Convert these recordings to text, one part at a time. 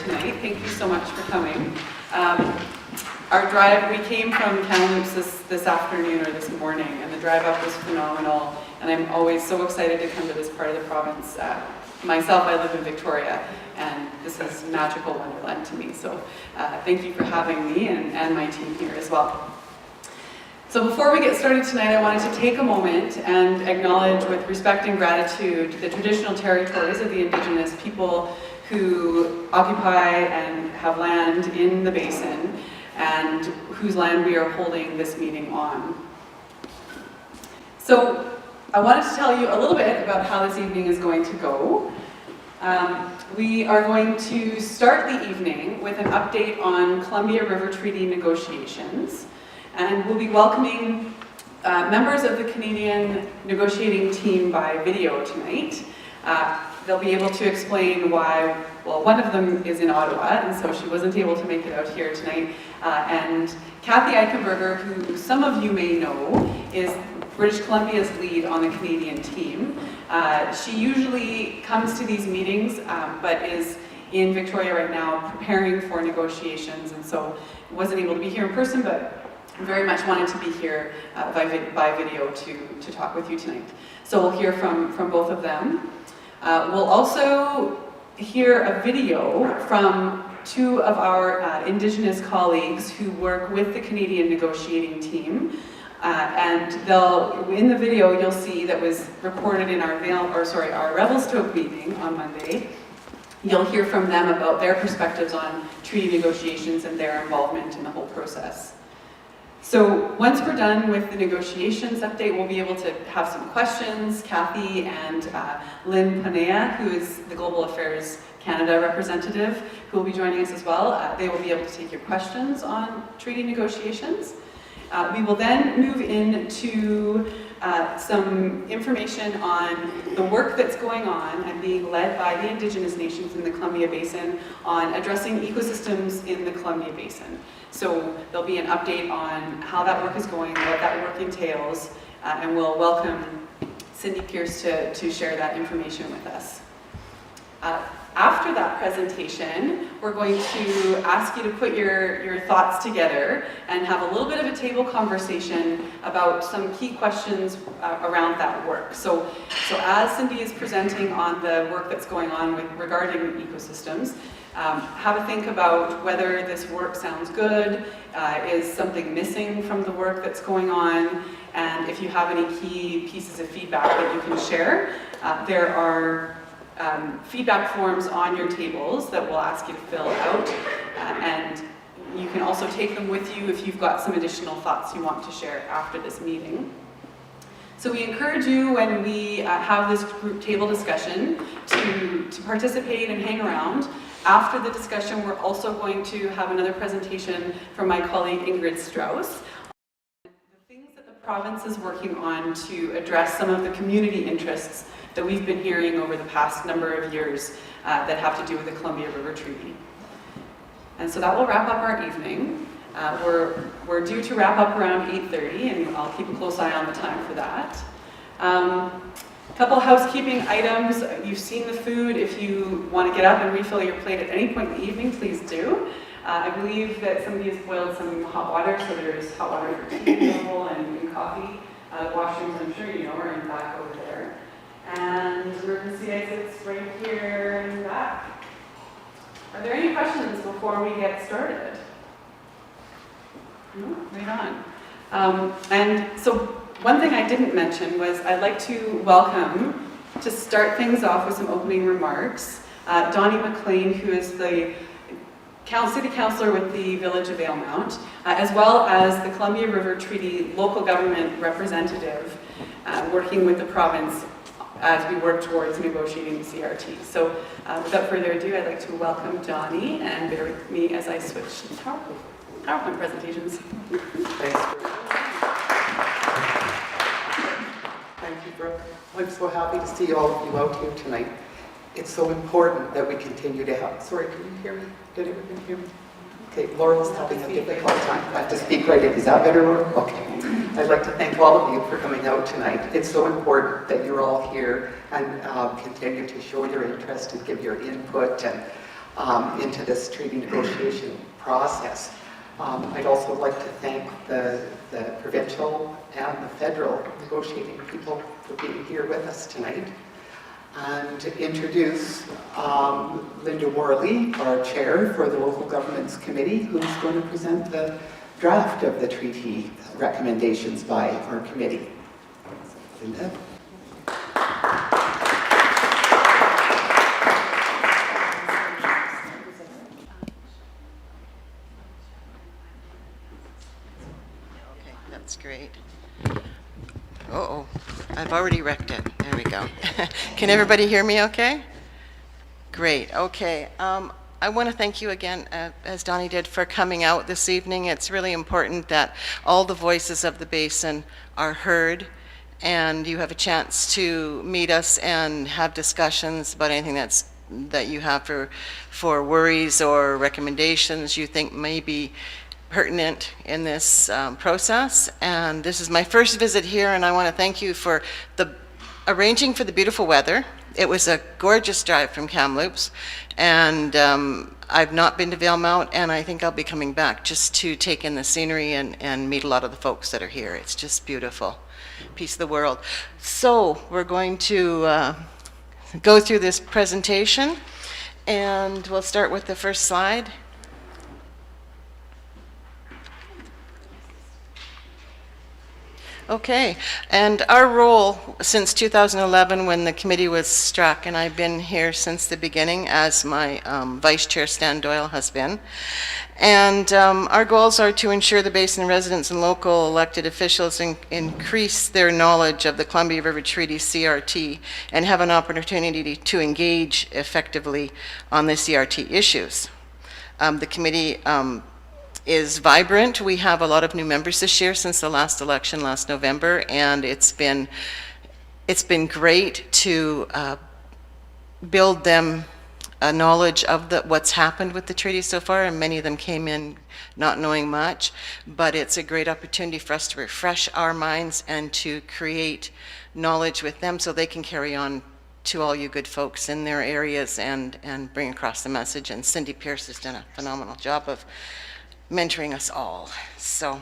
tonight. Thank you so much for coming. Our drive, we came from Kamloops this afternoon or this morning, and the drive up was phenomenal, and I'm always so excited to come to this part of the province. Myself, I live in Victoria, and this is magical wonderland to me, so thank you for having me and my team here as well. So before we get started tonight, I wanted to take a moment and acknowledge with respect and gratitude the traditional territories of the Indigenous people who occupy and have land in the Basin, and whose land we are holding this meeting on. So I wanted to tell you a little bit about how this evening is going to go. We are going to start the evening with an update on Columbia River Treaty negotiations, and we'll be welcoming members of the Canadian negotiating team by video tonight. They'll be able to explain why, well, one of them is in Ottawa, and so she wasn't able to make it out here tonight. And Kathy Eichenberger, who some of you may know, is British Columbia's lead on the Canadian team. She usually comes to these meetings, but is in Victoria right now preparing for negotiations, and so wasn't able to be here in person, but very much wanted to be here by video to talk with you tonight. So we'll hear from both of them. We'll also hear a video from two of our Indigenous colleagues who work with the Canadian negotiating team. And in the video you'll see that was recorded in our Revelstoke meeting on Monday. You'll hear from them about their perspectives on treaty negotiations and their involvement in the whole process. So once we're done with the negotiations update, we'll be able to have some questions. Kathy and Limpin, who is the Global Affairs Canada representative, who will be joining us as well, they will be able to take your questions on treaty negotiations. We will then move into some information on the work that's going on and being led by the Indigenous nations in the Columbia Basin on addressing ecosystems in the Columbia Basin. So there'll be an update on how that work is going, what that work entails, and we'll welcome Cindy Pierce to share that information with us. After that presentation, we're going to ask you to put your thoughts together and have a little bit of a table conversation about some key questions around that work. So as Cindy is presenting on the work that's going on regarding ecosystems, have a think about whether this work sounds good, is something missing from the work that's going on, and if you have any key pieces of feedback that you can share. There are feedback forms on your tables that we'll ask you to fill out, and you can also take them with you if you've got some additional thoughts you want to share after this meeting. So we encourage you, when we have this group table discussion, to participate and hang around. After the discussion, we're also going to have another presentation from my colleague Ingrid Strauss on the things that the province is working on to address some of the community interests that we've been hearing over the past number of years that have to do with the Columbia River Treaty. And so that will wrap up our evening. We're due to wrap up around 8:30, and I'll keep a close eye on the time for that. A couple housekeeping items. You've seen the food. If you want to get up and refill your plate at any point in the evening, please do. I believe that somebody has boiled some hot water, so there's hot water for tea available and coffee. Washrooms, I'm sure you know, are in the back over there. And emergency exits right here in the back. Are there any questions before we get started? No? Right on. And so one thing I didn't mention was I'd like to welcome, to start things off with some opening remarks, Donnie McLean, who is the City Councillor with the Village of Valemount, as well as the Columbia River Treaty local government representative working with the province as we work towards negotiating the CRT. So without further ado, I'd like to welcome Donnie, and bear with me as I switch to PowerPoint presentations. Thanks, Brooke. Thank you, Brooke. I'm so happy to see all of you out here tonight. It's so important that we continue to have, sorry, can you hear me? Did everyone hear me? Okay, Laurel's having a difficult time. I have to speak right in. Is that better, Laurel? Okay. I'd like to thank all of you for coming out tonight. It's so important that you're all here and continue to show your interest and give your input. And into this treaty negotiation process. I'd also like to thank the provincial and the federal negotiating people for being here with us tonight. And to introduce Linda Worley, our chair for the Local Governments Committee, who's going to present the draft of the treaty recommendations by our committee. Linda. That's great. Uh-oh, I've already wrecked it. There we go. Can everybody hear me okay? Great, okay. I want to thank you again, as Donnie did, for coming out this evening. It's really important that all the voices of the Basin are heard and you have a chance to meet us and have discussions about anything that you have for worries or recommendations you think may be pertinent in this process. And this is my first visit here, and I want to thank you for arranging for the beautiful weather. It was a gorgeous drive from Kamloops, and I've not been to Valemount, and I think I'll be coming back just to take in the scenery and meet a lot of the folks that are here. It's just beautiful. Piece of the world. So we're going to go through this presentation, and we'll start with the first slide. Okay, and our role since 2011 when the committee was struck, and I've been here since the beginning as my Vice Chair Stan Doyle has been, and our goals are to ensure the Basin residents and local elected officials increase their knowledge of the Columbia River Treaty CRT and have an opportunity to engage effectively on the CRT issues. The committee is vibrant. We have a lot of new members this year since the last election last November, and it's been great to build them a knowledge of what's happened with the treaty so far, and many of them came in not knowing much, but it's a great opportunity for us to refresh our minds and to create knowledge with them so they can carry on to all you good folks in their areas and bring across the message. And Cindy Pierce has done a phenomenal job of mentoring us all. So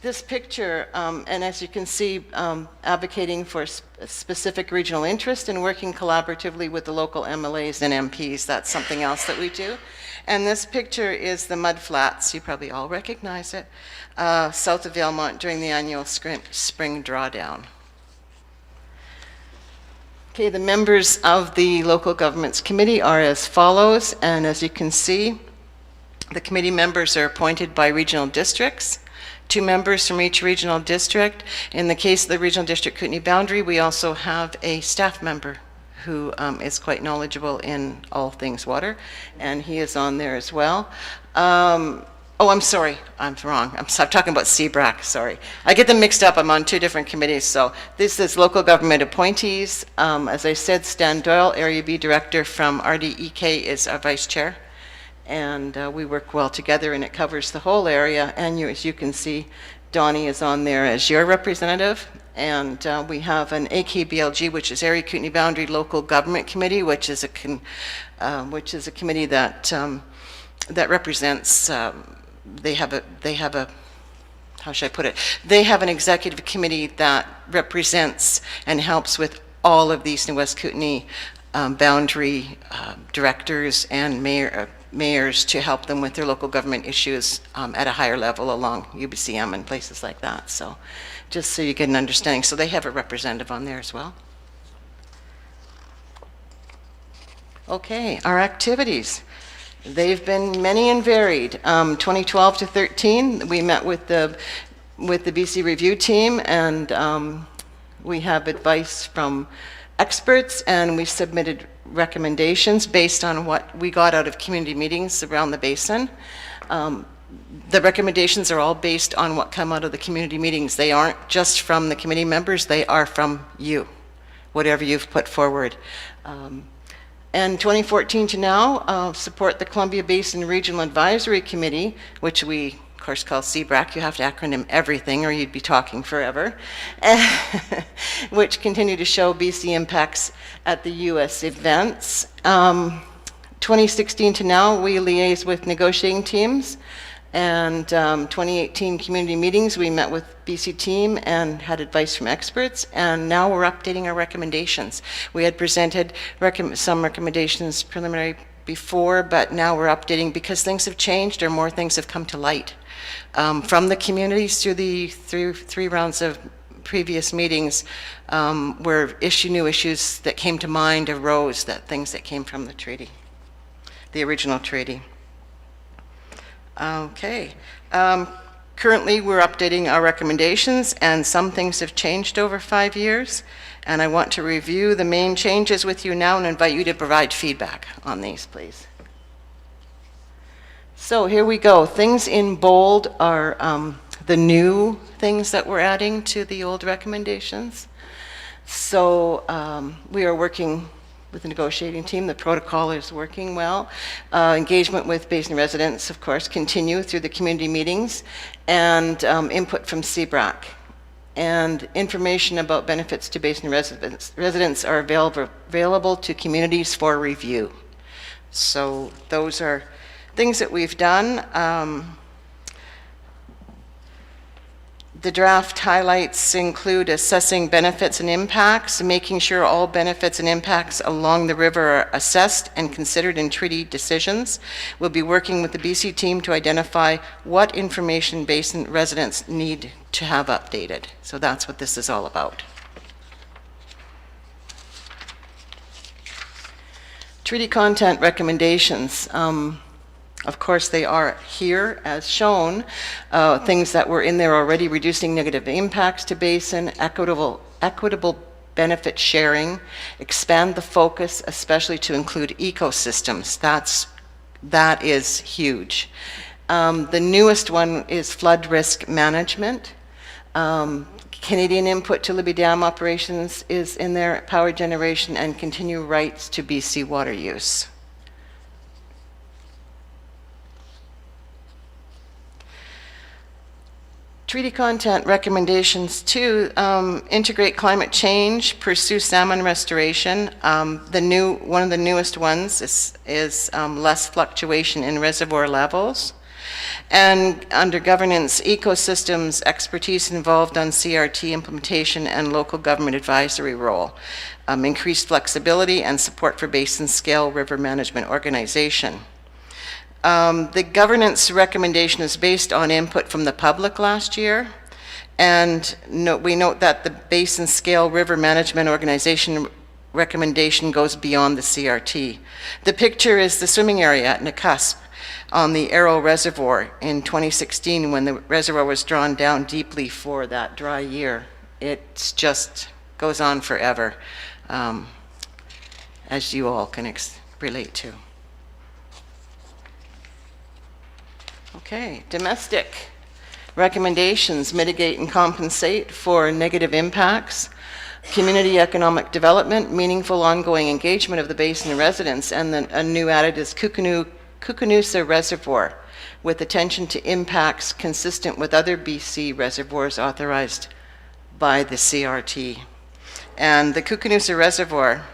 this picture, and as you can see, advocating for specific regional interest and working collaboratively with the local MLAs and MPs, that's something else that we do. And this picture is the mud flats, you probably all recognize it, south of Valemount during the annual spring drawdown. Okay, the members of the Local Governments Committee are as follows, and as you can see, the committee members are appointed by regional districts, 2 members from each regional district. In the case of the regional district Kootenay boundary, we also have a staff member who is quite knowledgeable in all things water, and he is on there as well. Oh, I'm sorry, I'm wrong. I'm talking about CBRAC, sorry. I get them mixed up, I'm on 2 different committees. So this is local government appointees. As I said, Stan Doyle, Area B Director from RDEK, is our Vice Chair. And we work well together, and it covers the whole area. And as you can see, Donnie is on there as your representative. And we have an AKBLG, which is Area Kootenay Boundary Local Government Committee, which is a committee that that represents. They have a how should I put it? They have an executive committee that represents and helps with all of the East and West Kootenay boundary directors and mayors to help them with their local government issues at a higher level along UBCM and places like that. So just so you get an understanding. So they have a representative on there as well. Okay, our activities. They've been many and varied. 2012 to 13, we met with the BC review team, and we have advice from experts, and we submitted recommendations based on what we got out of community meetings around the Basin. The recommendations are all based on what come out of the community meetings. They aren't just from the committee members, they are from you, whatever you've put forward. And 2014 to now, support the Columbia Basin Regional Advisory Committee, which we of course call CBRAC. You have to acronym everything or you'd be talking forever, which continue to show BC impacts at the US events. 2016 to now, we liaise with negotiating teams, and 2018 community meetings, we met with BC team and had advice from experts, and now we're updating our recommendations. We had presented some recommendations preliminary before, but now we're updating because things have changed or more things have come to light. From the communities through 3 rounds of previous meetings, where new issues that came to mind arose, things that came from the treaty, the original treaty. Okay. Currently, we're updating our recommendations, and some things have changed over 5 years, and I want to review the main changes with you now and invite you to provide feedback on these, please. So here we go. Things in bold are the new things that we're adding to the old recommendations. So we are working with the negotiating team. The protocol is working well. Engagement with Basin residents, of course, continue through the community meetings, and input from CBRAC. And information about benefits to Basin residents are available to communities for review. So those are things that we've done. The draft highlights include assessing benefits and impacts, making sure all benefits and impacts along the river are assessed and considered in treaty decisions. We'll be working with the BC team to identify what information Basin residents need to have updated. So that's what this is all about. Treaty content recommendations. Of course, they are here as shown. Things that were in there already: reducing negative impacts to Basin, equitable benefit sharing, expand the focus, especially to include ecosystems. That is huge. The newest one is flood risk management. Canadian input to Libby Dam operations is in there, power generation, and continue rights to BC water use. Treaty content recommendations to integrate climate change, pursue salmon restoration. One of the newest ones is less fluctuation in reservoir levels. And under governance, ecosystems expertise involved on CRT implementation and local government advisory role. Increased flexibility and support for basin scale river management organization. The governance recommendation is based on input from the public last year, and we note that the Basin Scale River Management Organization recommendation goes beyond the CRT. The picture is the swimming area at Nakusp on the Arrow Reservoir in 2016 when the reservoir was drawn down deeply for that dry year. It just goes on forever, as you all can relate to. Okay, domestic recommendations: mitigate and compensate for negative impacts, community economic development, meaningful ongoing engagement of the Basin residents, and then a new added is Kukunusa Reservoir, with attention to impacts consistent with other BC reservoirs authorized by the CRT. And the Kukunusa Reservoir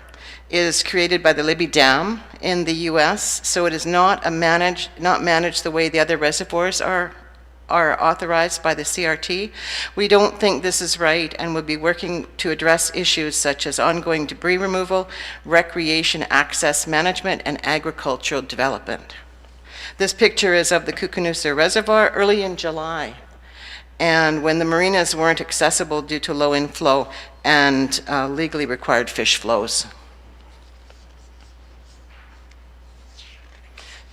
is created by the Libby Dam in the US, so it is not managed the way the other reservoirs are authorized by the CRT. We don't think this is right, and we'll be working to address issues such as ongoing debris removal, recreation access management, and agricultural development. This picture is of the Kukunusa Reservoir early in July, and when the marinas weren't accessible due to low inflow and legally required fish flows.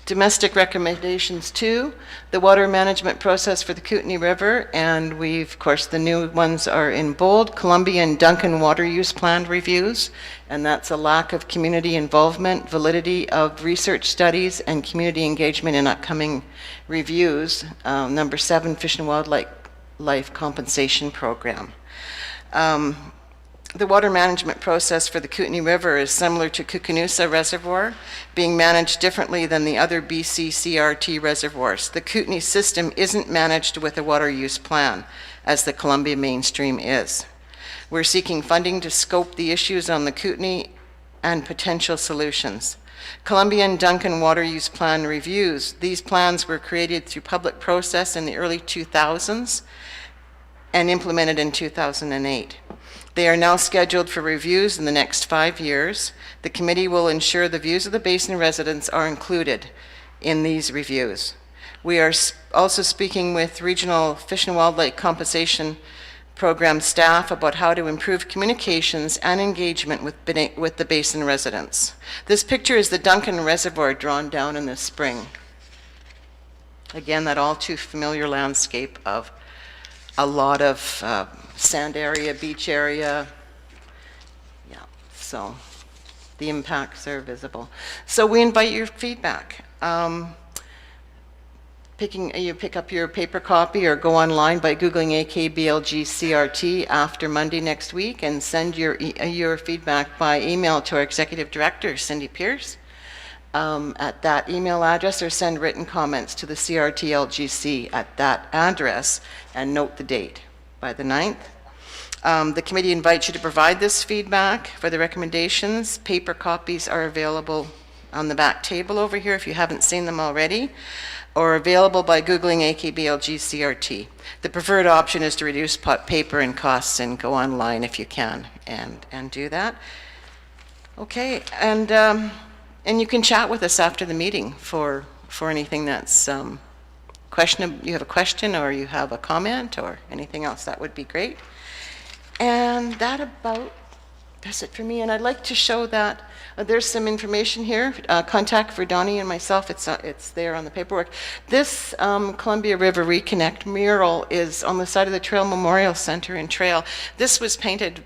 Domestic recommendations too, the water management process for the Kootenay River, and of course, the new ones are in bold: Columbia and Duncan water use plan reviews, and that's a lack of community involvement, validity of research studies, and community engagement in upcoming reviews. Number 7, Fish and Wildlife Compensation Program. The water management process for the Kootenay River is similar to Kukunusa Reservoir, being managed differently than the other BC CRT reservoirs. The Kootenay system isn't managed with a water use plan, as the Columbia mainstream is. We're seeking funding to scope the issues on the Kootenay and potential solutions. Columbia and Duncan Water Use Plan reviews. These plans were created through public process in the early 2000s and implemented in 2008. They are now scheduled for reviews in the next 5 years. The committee will ensure the views of the Basin residents are included in these reviews. We are also speaking with Regional Fish and Wildlife Compensation Program staff about how to improve communications and engagement with the Basin residents. This picture is the Duncan Reservoir drawn down in the spring. Again, that all too familiar landscape of a lot of sand area, beach area. Yeah, so the impacts are visible. So we invite your feedback. You pick up your paper copy or go online by Googling AKBLG CRT after Monday next week and send your feedback by email to our Executive Director, Cindy Pierce, at that email address, or send written comments to the CRTLGC at that address and note the date by the 9th. The committee invites you to provide this feedback for the recommendations. Paper copies are available on the back table over here if you haven't seen them already, or available by Googling AKBLG CRT. The preferred option is to reduce paper and costs and go online if you can and do that. Okay, and you can chat with us after the meeting for anything that's you have a question or you have a comment or anything else. That would be great. And that about does it for me. And I'd like to show that there's some information here. Contact for Donnie and myself. It's there on the paperwork. This Columbia River Reconnect mural is on the side of the Trail Memorial Center in Trail. This was painted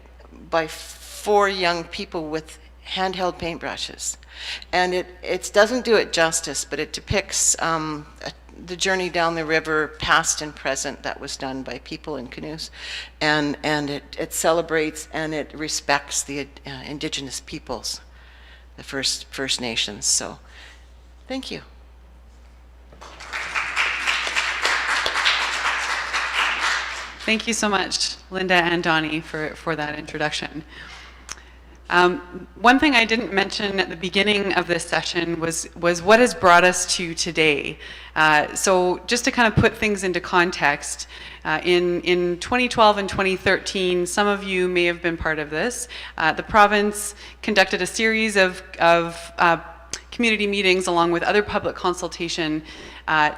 by 4 young people with handheld paintbrushes. And it doesn't do it justice, but it depicts the journey down the river, past and present, that was done by people in canoes. And it celebrates and it respects the Indigenous peoples, the First Nations. So, thank you. Thank you so much, Linda and Donnie, for that introduction. One thing I didn't mention at the beginning of this session was what has brought us to today. So just to kind of put things into context, in 2012 and 2013, some of you may have been part of this. The province conducted a series of community meetings along with other public consultation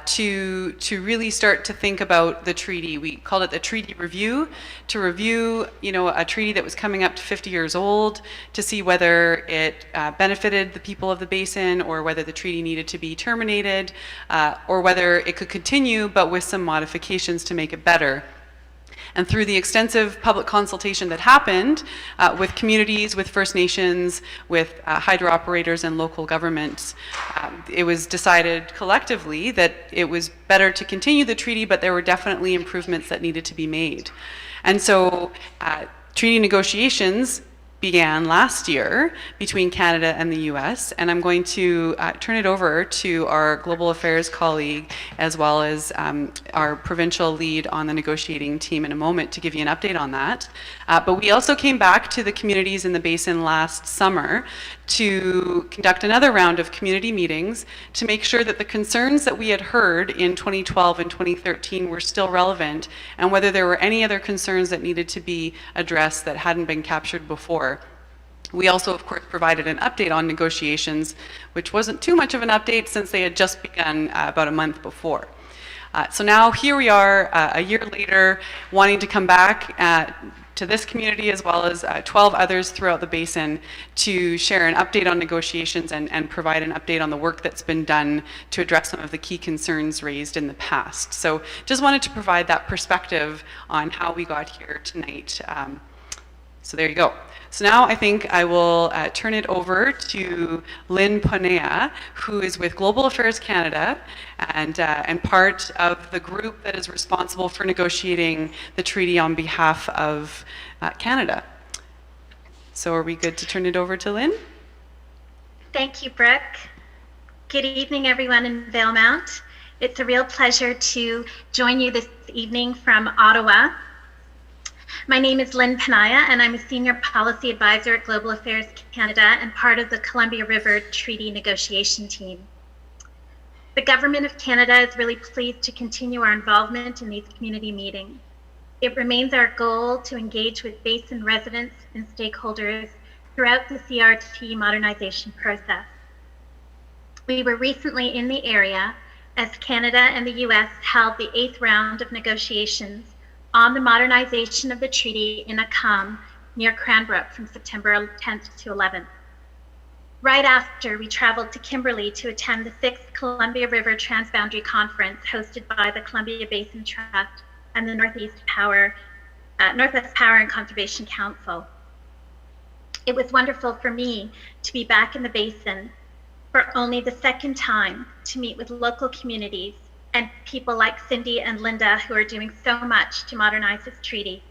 to really start to think about the treaty. We called it the treaty review, to review, a treaty that was coming up to 50 years old, to see whether it benefited the people of the basin, or whether the treaty needed to be terminated, or whether it could continue but with some modifications to make it better. And through the extensive public consultation that happened with communities, with First Nations, with hydro operators and local governments, it was decided collectively that it was better to continue the treaty, but there were definitely improvements that needed to be made. And so treaty negotiations began last year between Canada and the US, and I'm going to turn it over to our global affairs colleague, as well as our provincial lead on the negotiating team in a moment, to give you an update on that. But we also came back to the communities in the basin last summer to conduct another round of community meetings to make sure that the concerns that we had heard in 2012 and 2013 were still relevant, and whether there were any other concerns that needed to be addressed that hadn't been captured before. We also, of course, provided an update on negotiations, which wasn't too much of an update since they had just begun about a month before. So now here we are a year later, wanting to come back to this community, as well as 12 others throughout the basin, to share an update on negotiations and provide an update on the work that's been done to address some of the key concerns raised in the past. So just wanted to provide that perspective on how we got here tonight. So there you go. So now I think I will turn it over to Lynn Ponea, who is with Global Affairs Canada and part of the group that is responsible for negotiating the treaty on behalf of Canada. So are we good to turn it over to Lynn? Thank you, Brooke. Good evening, everyone in Valemount. It's a real pleasure to join you this evening from Ottawa. My name is Lynn Panaya, and I'm a Senior Policy Advisor at Global Affairs Canada and part of the Columbia River Treaty negotiation team. The Government of Canada is really pleased to continue our involvement in these community meetings. It remains our goal to engage with Basin residents and stakeholders throughout the CRT modernization process. We were recently in the area as Canada and the US held the 8th round of negotiations on the modernization of the treaty in Akam near Cranbrook from September 10th to 11th. Right after, we traveled to Kimberley to attend the 6th Columbia River Transboundary Conference hosted by the Columbia Basin Trust and the Northwest Power and Conservation Council. It was wonderful for me to be back in the Basin for only the second time to meet with local communities and people like Cindy and Linda who are doing so much to modernize this treaty.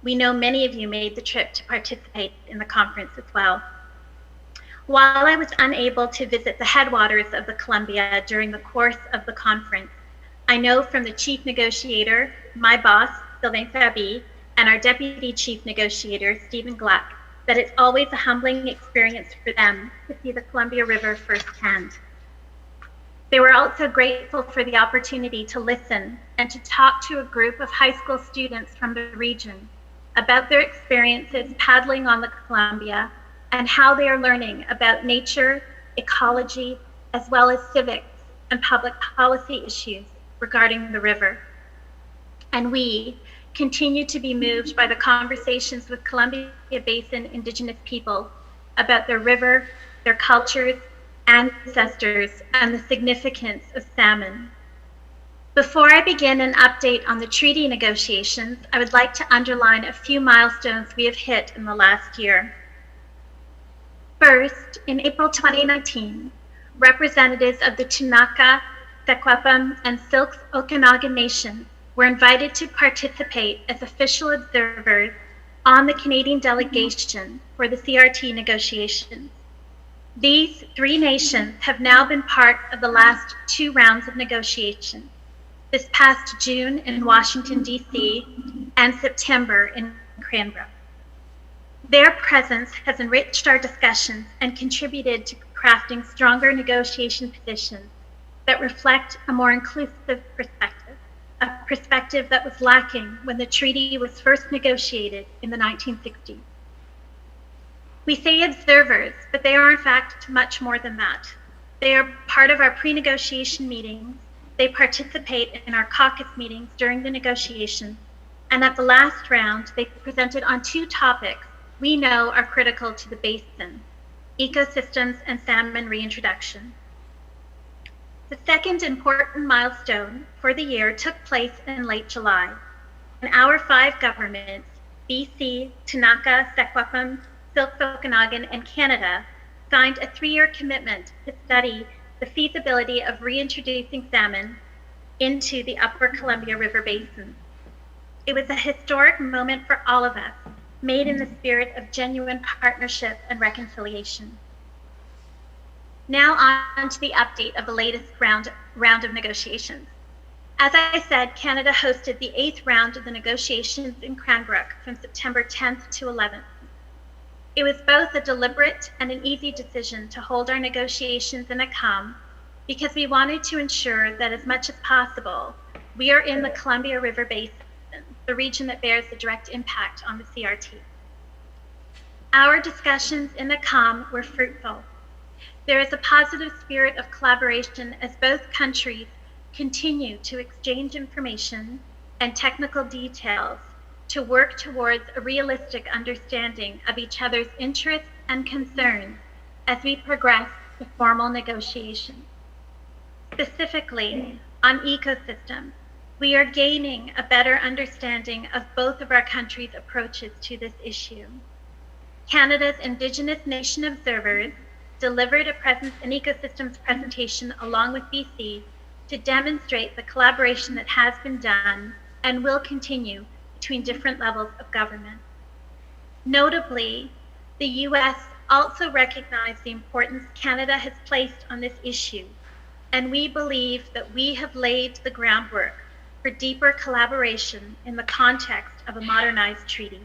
We know many of you made the trip to participate in the conference as well. While I was unable to visit the headwaters of the Columbia during the course of the conference, I know from the chief negotiator, my boss, Sylvain Fabi, and our deputy chief negotiator, Stephen Gluck, that it's always a humbling experience for them to see the Columbia River firsthand. They were also grateful for the opportunity to listen and to talk to a group of high school students from the region about their experiences paddling on the Columbia and how they are learning about nature, ecology, as well as civics and public policy issues regarding the river. And we continue to be moved by the conversations with Columbia Basin Indigenous people about their river, their cultures, ancestors, and the significance of salmon. Before I begin an update on the treaty negotiations, I would like to underline a few milestones we have hit in the last year. First, in April 2019, representatives of the Tanaka, Sequapam, and Silks Okanagan nations were invited to participate as official observers on the Canadian delegation for the CRT negotiations. These 3 nations have now been part of the last 2 rounds of negotiations, this past June in Washington, D.C., and September in Cranbrook. Their presence has enriched our discussions and contributed to crafting stronger negotiation positions that reflect a more inclusive perspective, a perspective that was lacking when the treaty was first negotiated in the 1960s. We say observers, but they are in fact much more than that. They are part of our pre-negotiation meetings. They participate in our caucus meetings during the negotiations. And at the last round, they presented on 2 topics we know are critical to the basin: ecosystems and salmon reintroduction. The second important milestone for the year took place in late July, when our 5 governments, BC, Tanaka, Sequapam, Silks Okanagan, and Canada, signed a 3-year commitment to study the feasibility of reintroducing salmon into the upper Columbia River Basin. It was a historic moment for all of us, made in the spirit of genuine partnership and reconciliation. Now on to the update of the latest round of negotiations. As I said, Canada hosted the 8th round of the negotiations in Cranbrook from September 10th to 11th. It was both a deliberate and an easy decision to hold our negotiations in Akam because we wanted to ensure that as much as possible, we are in the Columbia River Basin, the region that bears the direct impact on the CRT. Our discussions in Akam were fruitful. There is a positive spirit of collaboration as both countries continue to exchange information and technical details to work towards a realistic understanding of each other's interests and concerns as we progress to formal negotiations. Specifically, on ecosystems, we are gaining a better understanding of both of our countries' approaches to this issue. Canada's Indigenous Nation observers delivered an ecosystems presentation along with BC to demonstrate the collaboration that has been done and will continue between different levels of government. Notably, the US also recognized the importance Canada has placed on this issue, and we believe that we have laid the groundwork for deeper collaboration in the context of a modernized treaty.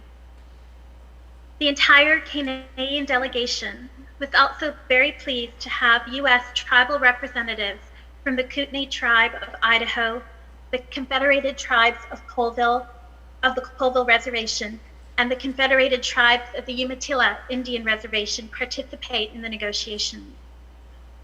The entire Canadian delegation was also very pleased to have U.S. tribal representatives from the Kootenai Tribe of Idaho, the Confederated Tribes of the Colville Reservation, and the Confederated Tribes of the Umatilla Indian Reservation participate in the negotiations.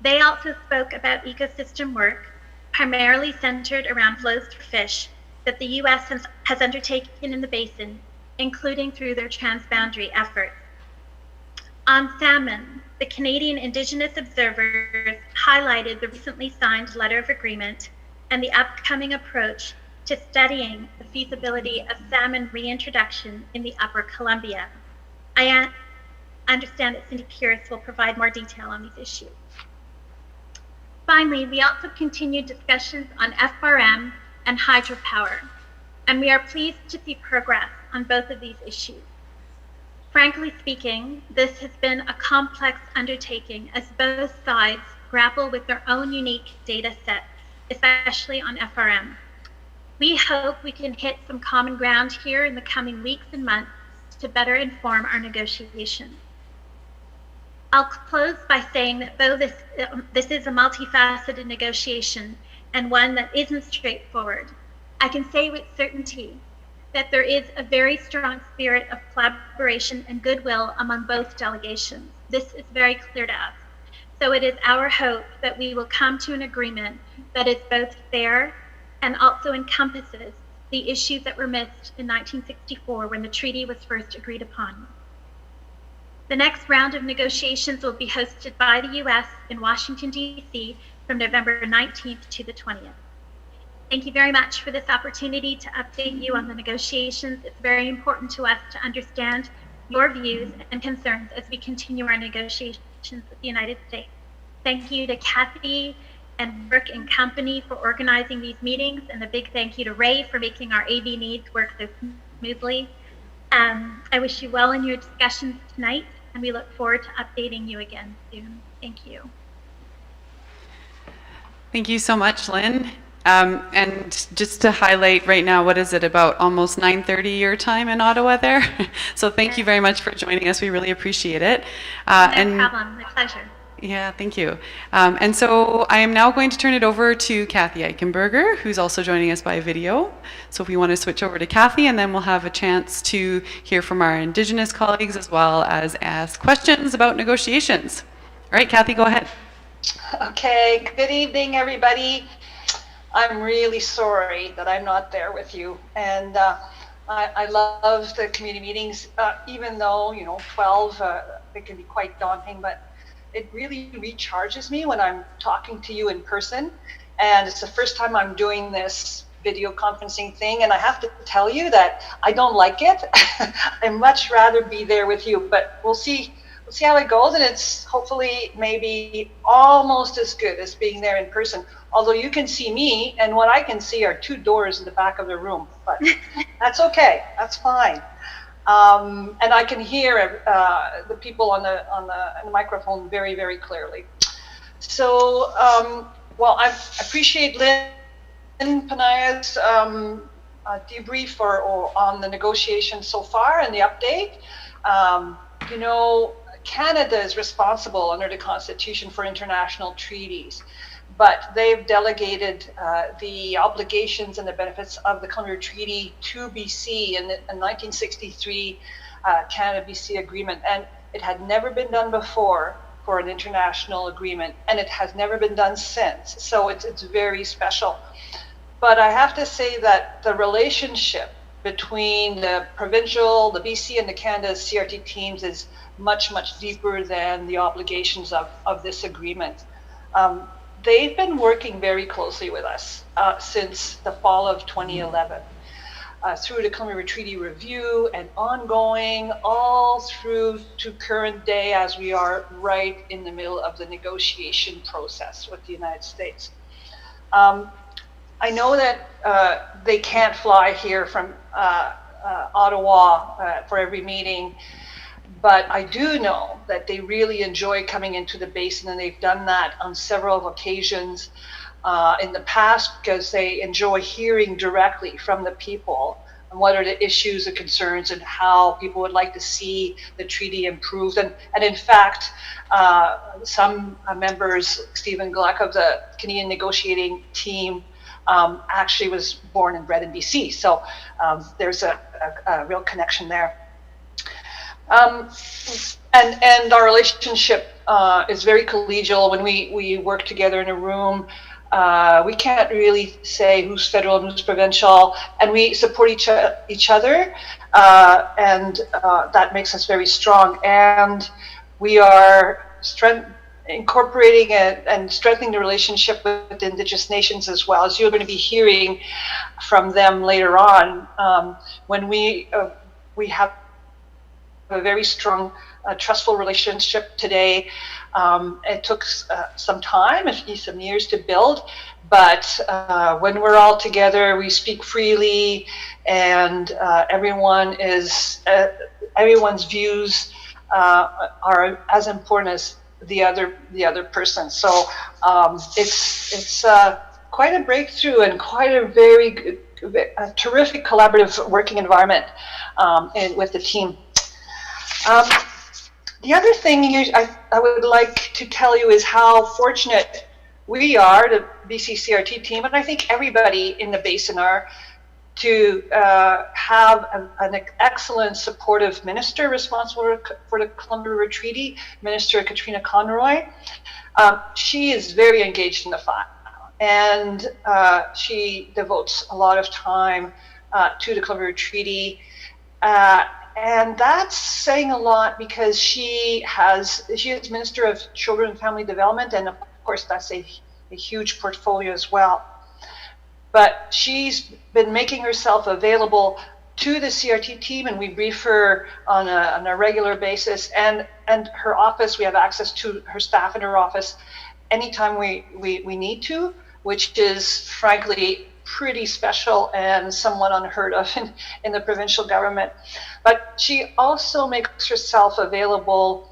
They also spoke about ecosystem work, primarily centered around flows for fish, that the U.S. has undertaken in the basin, including through their transboundary efforts. On salmon, the Canadian Indigenous observers highlighted the recently signed letter of agreement and the upcoming approach to studying the feasibility of salmon reintroduction in the Upper Columbia. I understand that Cindy Pierce will provide more detail on these issues. Finally, we also continued discussions on FRM and hydropower, and we are pleased to see progress on both of these issues. Frankly speaking, this has been a complex undertaking as both sides grapple with their own unique data sets, especially on FRM. We hope we can hit some common ground here in the coming weeks and months to better inform our negotiations. I'll close by saying that though this is a multifaceted negotiation and one that isn't straightforward, I can say with certainty that there is a very strong spirit of collaboration and goodwill among both delegations. This is very clear to us. So it is our hope that we will come to an agreement that is both fair and also encompasses the issues that were missed in 1964 when the treaty was first agreed upon. The next round of negotiations will be hosted by the U.S. in Washington, D.C. from November 19th to the 20th. Thank you very much for this opportunity to update you on the negotiations. It's very important to us to understand your views and concerns as we continue our negotiations with the United States. Thank you to Kathy and Brooke and company for organizing these meetings, and a big thank you to Ray for making our AV needs work so smoothly. I wish you well in your discussions tonight, and we look forward to updating you again soon. Thank you. Thank you so much, Lynn. And just to highlight right now, what is it, about almost 9:30 your time in Ottawa there? So thank you very much for joining us. We really appreciate it. No problem, my pleasure. Yeah, thank you. And so I am now going to turn it over to Kathy Eichenberger, who's also joining us by video. So if we want to switch over to Kathy, and then we'll have a chance to hear from our Indigenous colleagues as well as ask questions about negotiations. All right, Kathy, go ahead. Okay, good evening, everybody. I'm really sorry that I'm not there with you. And I love the community meetings, even though, 12, it can be quite daunting, but it really recharges me when I'm talking to you in person. And it's the first time I'm doing this video conferencing thing. And I have to tell you that I don't like it. I'd much rather be there with you, but we'll see how it goes. And it's hopefully maybe almost as good as being there in person. Although you can see me, and what I can see are 2 doors in the back of the room, but that's okay, that's fine. And I can hear the people on the microphone very, very clearly. So, well, I appreciate Lynn Panaya's debrief on the negotiations so far and the update. Canada is responsible under the Constitution for international treaties, but they've delegated the obligations and the benefits of the Condor Treaty to BC in the 1963 Canada-BC agreement. And it had never been done before for an international agreement, and it has never been done since. So it's very special. But I have to say that the relationship between the Provincial, the BC, and the Canada CRT teams is much, much deeper than the obligations of this agreement. They've been working very closely with us since the fall of 2011, through the Columbia Treaty Review and ongoing all through to current day as we are right in the middle of the negotiation process with the United States. I know that they can't fly here from Ottawa for every meeting, but I do know that they really enjoy coming into the basin, and they've done that on several occasions. in the past because they enjoy hearing directly from the people and what are the issues and concerns and how people would like to see the treaty improved. And in fact, some members, Stephen Gluck of the Canadian negotiating team, actually was born and bred in BC. So there's a real connection there. And our relationship is very collegial. When we work together in a room, we can't really say who's federal and who's provincial, and we support each other, and that makes us very strong. And we are incorporating and strengthening the relationship with Indigenous nations as well, as you're going to be hearing from them later on. When we have a very strong, trustful relationship today. It took some time, some years to build, but when we're all together, we speak freely, and everyone's views are as important as the other person. So it's quite a breakthrough and quite a a terrific collaborative working environment with the team. The other thing I would like to tell you is how fortunate we are, the BC CRT team, and I think everybody in the Basin are, to have an excellent supportive minister responsible for the Columbia River Treaty, Minister Katrina Conroy. She is very engaged in the file, and she devotes a lot of time to the Columbia River Treaty. And that's saying a lot because she is Minister of Children and Family Development, and of course that's a huge portfolio as well. But she's been making herself available to the CRT team, and we brief her on a regular basis. And her office, we have access to her staff in her office anytime we need to, which is frankly pretty special and somewhat unheard of in the provincial government. But she also makes herself available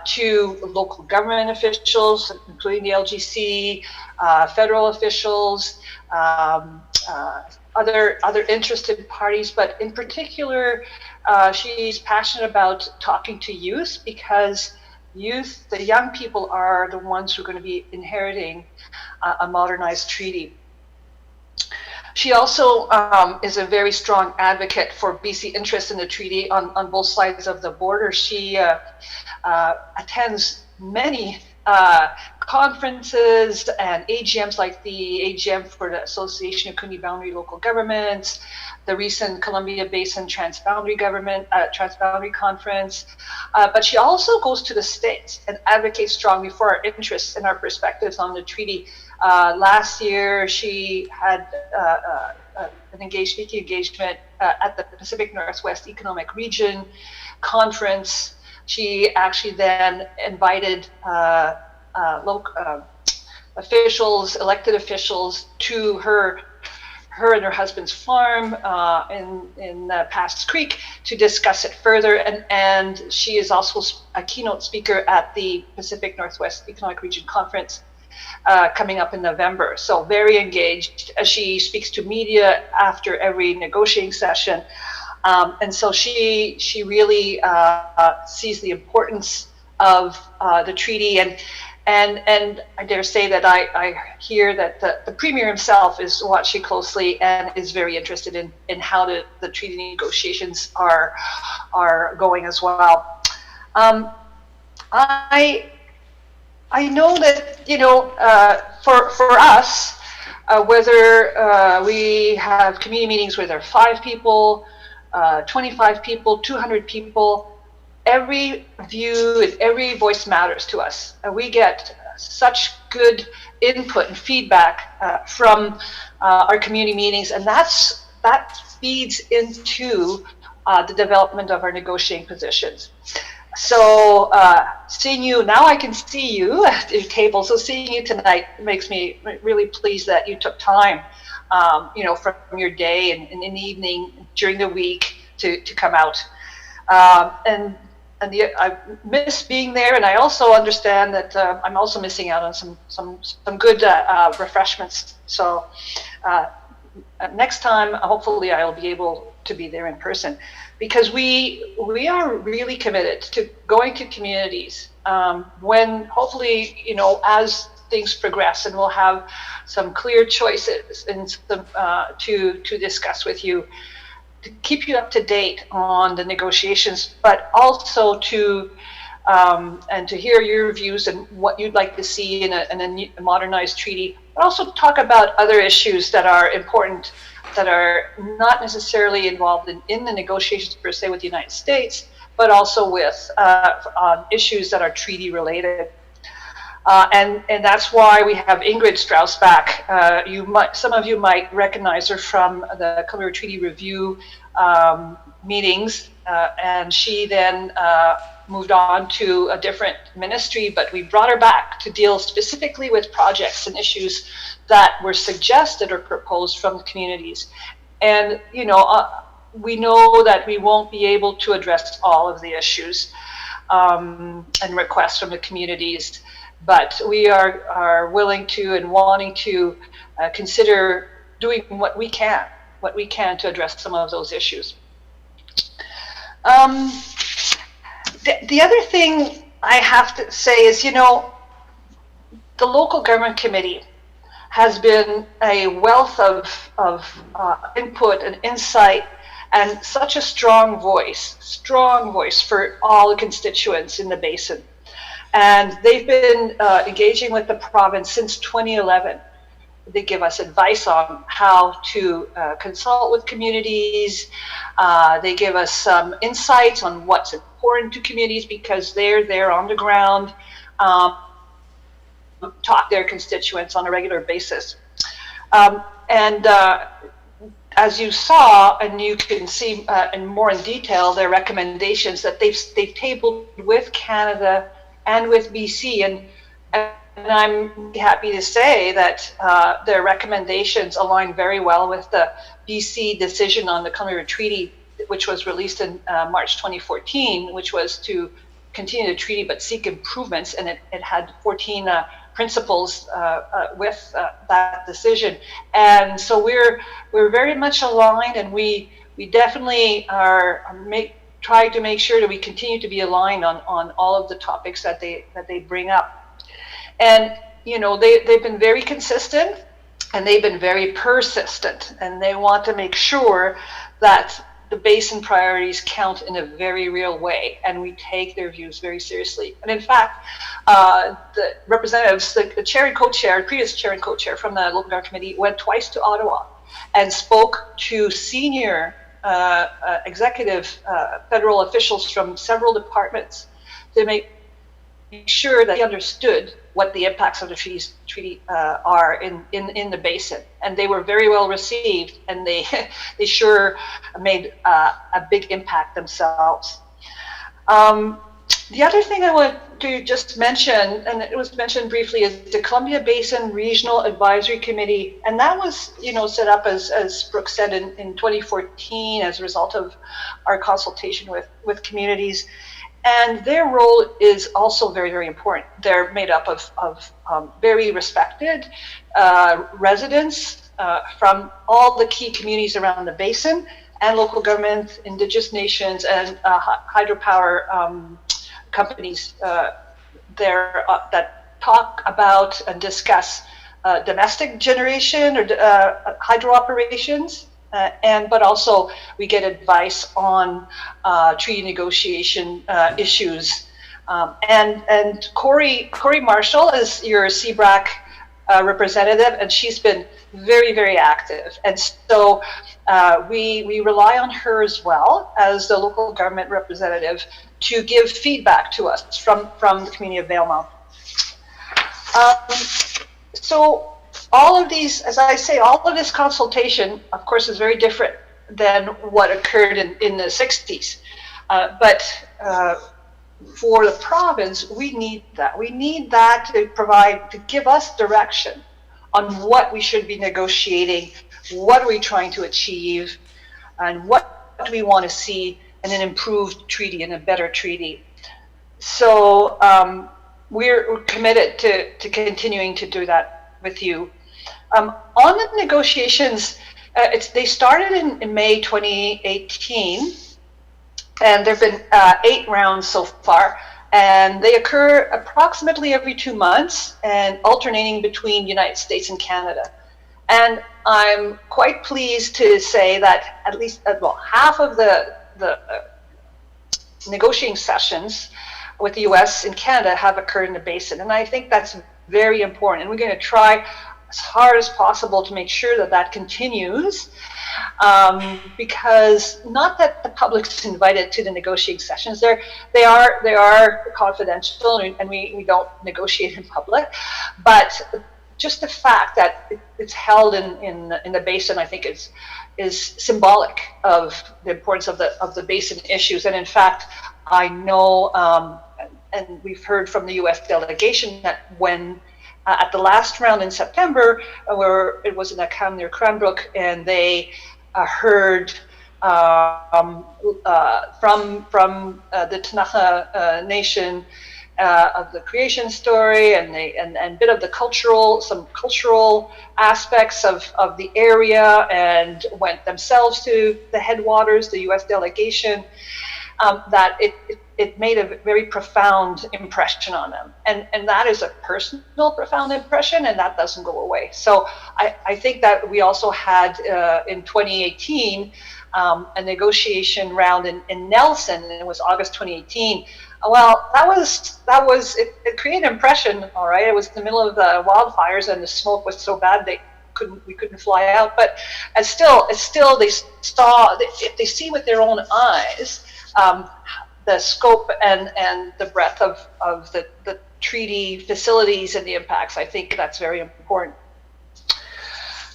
to local government officials, including the LGC, federal officials, other interested parties. But in particular, she's passionate about talking to youth, because youth, the young people, are the ones who are going to be inheriting a modernized treaty. She also is a very strong advocate for BC interest in the treaty on both sides of the border. She attends many conferences and AGMs, like the AGM for the Association of Community Boundary Local Governments, the recent Columbia Basin Transboundary Conference. But she also goes to the States and advocates strongly for our interests and our perspectives on the treaty. Last year, she had an speaking engagement at the Pacific Northwest Economic Region Conference. She actually then invited local officials, elected officials, to her and her husband's farm in Pass Creek to discuss it further. And she is also a keynote speaker at the Pacific Northwest Economic Region Conference coming up in November. So very engaged as she speaks to media after every negotiating session. And so she really sees the importance of the treaty. And I dare say that I hear that the Premier himself is watching closely and is very interested in how the treaty negotiations are going as well. I know that, for us, whether we have community meetings where there are 5 people, 25 people, 200 people, every view and every voice matters to us. We get such good input and feedback from our community meetings, and that feeds into the development of our negotiating positions. So seeing you, now I can see you at your table, so seeing you tonight makes me really pleased that you took time, from your day and in the evening during the week to come out. And I miss being there, and I also understand that I'm also missing out on some good refreshments. So next time, hopefully, I'll be able to be there in person, because we are really committed to going to communities when hopefully, you know, as things progress, and we'll have some clear choices and some, to discuss with you, to keep you up to date on the negotiations, but also to and to hear your views and what you'd like to see in a modernized treaty, but also talk about other issues that are important, that are not necessarily involved in the negotiations per se with the United States, but also with issues that are treaty related. And that's why we have Ingrid Strauss back. Some of you might recognize her from the Columbia Treaty Review meetings, and she then moved on to a different ministry, but we brought her back to deal specifically with projects and issues that were suggested or proposed from the communities. And, you know, we know that we won't be able to address all of the issues and requests from the communities, but we are willing to and wanting to consider doing what we can to address some of those issues. The other thing I have to say is, you know, the local government committee has been a wealth of input and insight, and such a strong voice for all the constituents in the basin. And they've been engaging with the province since 2011. They give us advice on how to consult with communities. They give us some insights on what's important to communities, because they're there on the ground, talk to their constituents on a regular basis. As you saw, and you can see in more in detail, their recommendations that they've tabled with Canada and with BC, and I'm happy to say that their recommendations align very well with the BC decision on the Condor Treaty, which was released in March 2014, which was to continue the treaty but seek improvements, and it had 14 principles with that decision. And so we're very much aligned, and we definitely try to make sure that we continue to be aligned on all of the topics that they bring up. And, you know, they've been very consistent, and they've been very persistent, and they want to make sure that the basin priorities count in a very real way, and we take their views very seriously. And in fact, the representatives, the chair and co-chair, previous chair and co-chair from the local government committee, went twice to Ottawa and spoke to senior executive federal officials from several departments to make sure that they understood what the impacts of the treaty are in the basin. And they were very well received, and they sure made a big impact themselves. The other thing I want to just mention, and it was mentioned briefly, is the Columbia Basin Regional Advisory Committee. And that was, you know, set up, as Brooke said, in 2014 as a result of our consultation with communities. And their role is also very, very important. They're made up of very respected residents from all the key communities around the basin, and local government, Indigenous nations, and hydropower companies there that talk about and discuss domestic generation or hydro operations. But also we get advice on treaty negotiation issues. And Corey Marshall is your CBRAC representative, and she's been very, very active. And so we rely on her as well as the local government representative to give feedback to us from the community of Valemount. So all of these, as I say, all of this consultation, of course, is very different than what occurred in the 60s. But for the province, we need that. We need that to give us direction on what we should be negotiating, what are we trying to achieve, and what do we want to see in an improved treaty, in a better treaty. So we're committed to continuing to do that with you. On the negotiations, they started in May 2018, and there have been 8 rounds so far, and they occur approximately every 2 months and alternating between United States and Canada. And I'm quite pleased to say that at least half of the negotiating sessions with the US and Canada have occurred in the Basin. And I think that's very important. And we're going to try as hard as possible to make sure that that continues, because not that the public's invited to the negotiating sessions, they are confidential, and we don't negotiate in public, but just the fact that it's held in the Basin, I think is symbolic of the importance of the Basin issues. And in fact, I know, and we've heard from the U.S. delegation that when at the last round in September, where it was in a camp near Cranbrook, and they heard from the Tanaka Nation of the creation story, and bit of the some cultural aspects of the area, and went themselves to the headwaters, the U.S. delegation, that it made a very profound impression on them. And that is a personal profound impression, and that doesn't go away. So I think that we also had in 2018 a negotiation round in Nelson, and it was August 2018. Well, it created an impression, all right. It was in the middle of the wildfires, and the smoke was so bad we couldn't fly out. But still they saw, if they see with their own eyes, the scope and the breadth of the treaty facilities and the impacts. I think that's very important.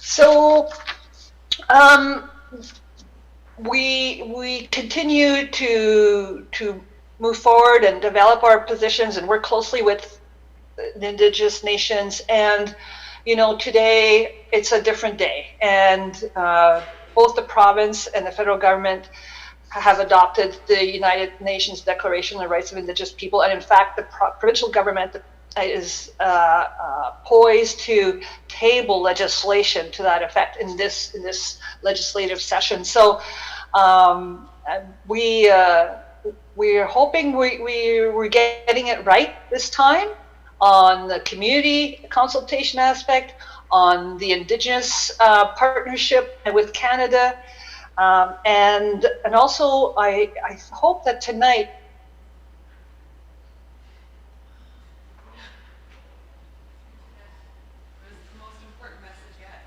So we continue to move forward and develop our positions and work closely with the Indigenous nations. And today it's a different day, and both the province and the federal government have adopted the United Nations Declaration on the Rights of Indigenous People, and in fact, the provincial government is poised to table legislation to that effect in this legislative session. So we're hoping we're getting it right this time on the community consultation aspect, on the Indigenous partnership with Canada. And also, I hope that tonight the most important message yet.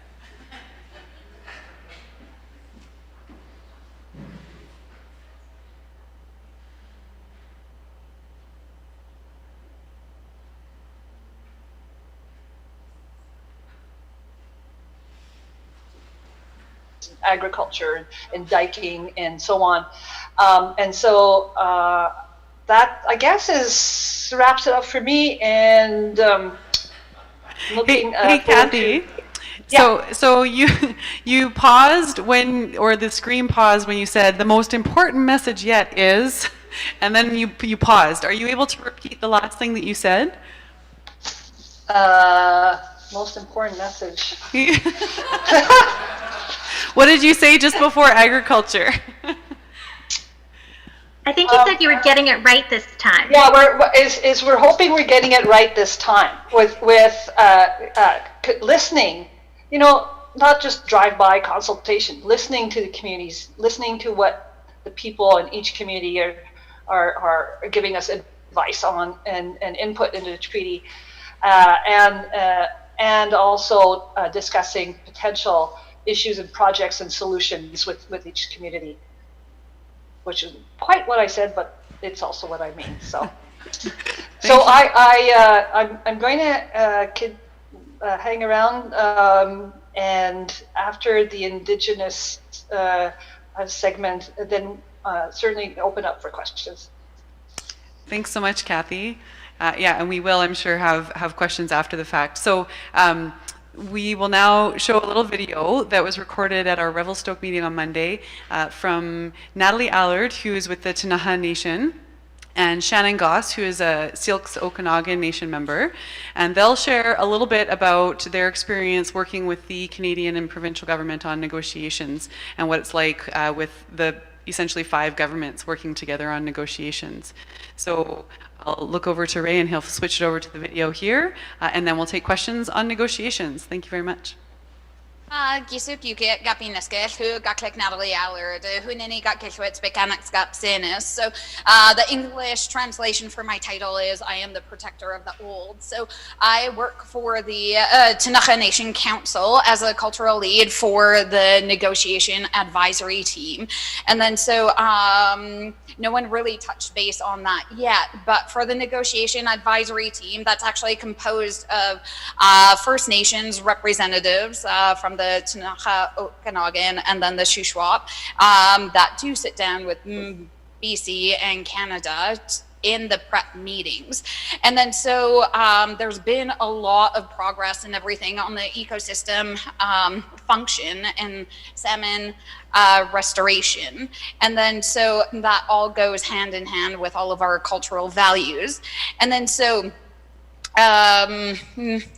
agriculture and diking and so on. And so that, I guess, wraps it up for me. And looking Hey Kathy. Yeah. So you paused or the screen paused when you said the most important message yet is, and then you paused. Are you able to repeat the last thing that you said? Most important message. What did you say just before agriculture? I think you said you were getting it right this time. Yeah, we're hoping we're getting it right this time with listening. Not just drive-by consultation. Listening to the communities, listening to what the people in each community are giving us advice on and input into the treaty, and also discussing potential issues and projects and solutions with each community, which is quite what I said, but it's also what I mean. So, I'm going to hang around, and after the Indigenous segment, then certainly open up for questions. Thanks so much, Kathy. Yeah, and we will, I'm sure, have questions after the fact. So we will now show a little video that was recorded at our Revelstoke meeting on Monday from Natalie Allard, who is with the Tanaka Nation. and Shannon Goss, who is a Silks Okanagan Nation member, and they'll share a little bit about their experience working with the Canadian and provincial government on negotiations and what it's like with the essentially 5 governments working together on negotiations. So I'll look over to Ray and he'll switch it over to the video here, and then we'll take questions on negotiations. Thank you very much. Gisuk yuke gapi neskel who got click Natalie Aller the who nini got kishwits mechanics got sinus. So the English translation for my title is I am the protector of the old. So I work for the Tanaka Nation Council as a cultural lead for the negotiation advisory team. And then so no one really touched base on that yet, but for the negotiation advisory team, that's actually composed of First Nations representatives from the Tanaka, Okanagan, and then the Shuswap that do sit down with BC and Canada in the prep meetings. And then so there's been a lot of progress and everything on the ecosystem function and salmon restoration. And then so that all goes hand in hand with all of our cultural values. And then so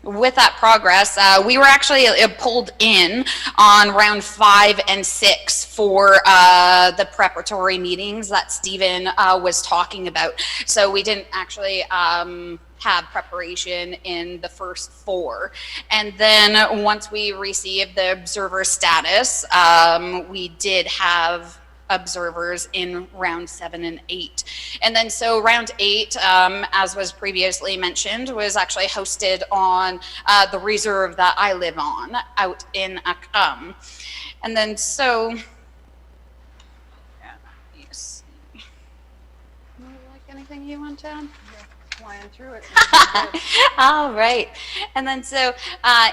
with that progress, we were actually pulled in on round 5 and 6 for the preparatory meetings that Stephen was talking about. So we didn't actually have preparation in the first 4. And then once we received the observer status, we did have observers in round 7 and 8. And then so round 8, as was previously mentioned, was actually hosted on the reserve that I live on out in Akam. And then so, yes. Like anything you want to add? Flying through it. All right. And then so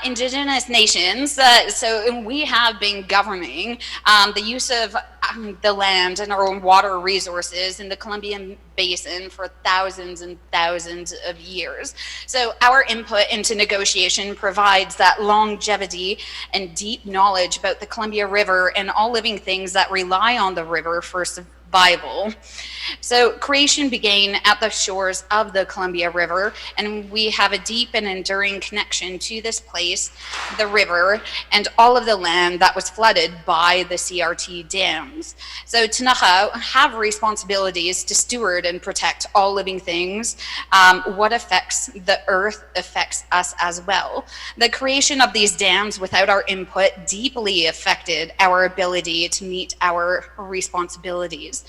Indigenous nations, so we have been governing the use of the land and our water resources in the Columbian Basin for thousands and thousands of years. So our input into negotiation provides that longevity and deep knowledge about the Columbia River and all living things that rely on the river for survival. So creation began at the shores of the Columbia River, and we have a deep and enduring connection to this place, the river, and all of the land that was flooded by the CRT dams. So Tanaka have responsibilities to steward and protect all living things. What affects the earth affects us as well. The creation of these dams without our input deeply affected our ability to meet our responsibilities.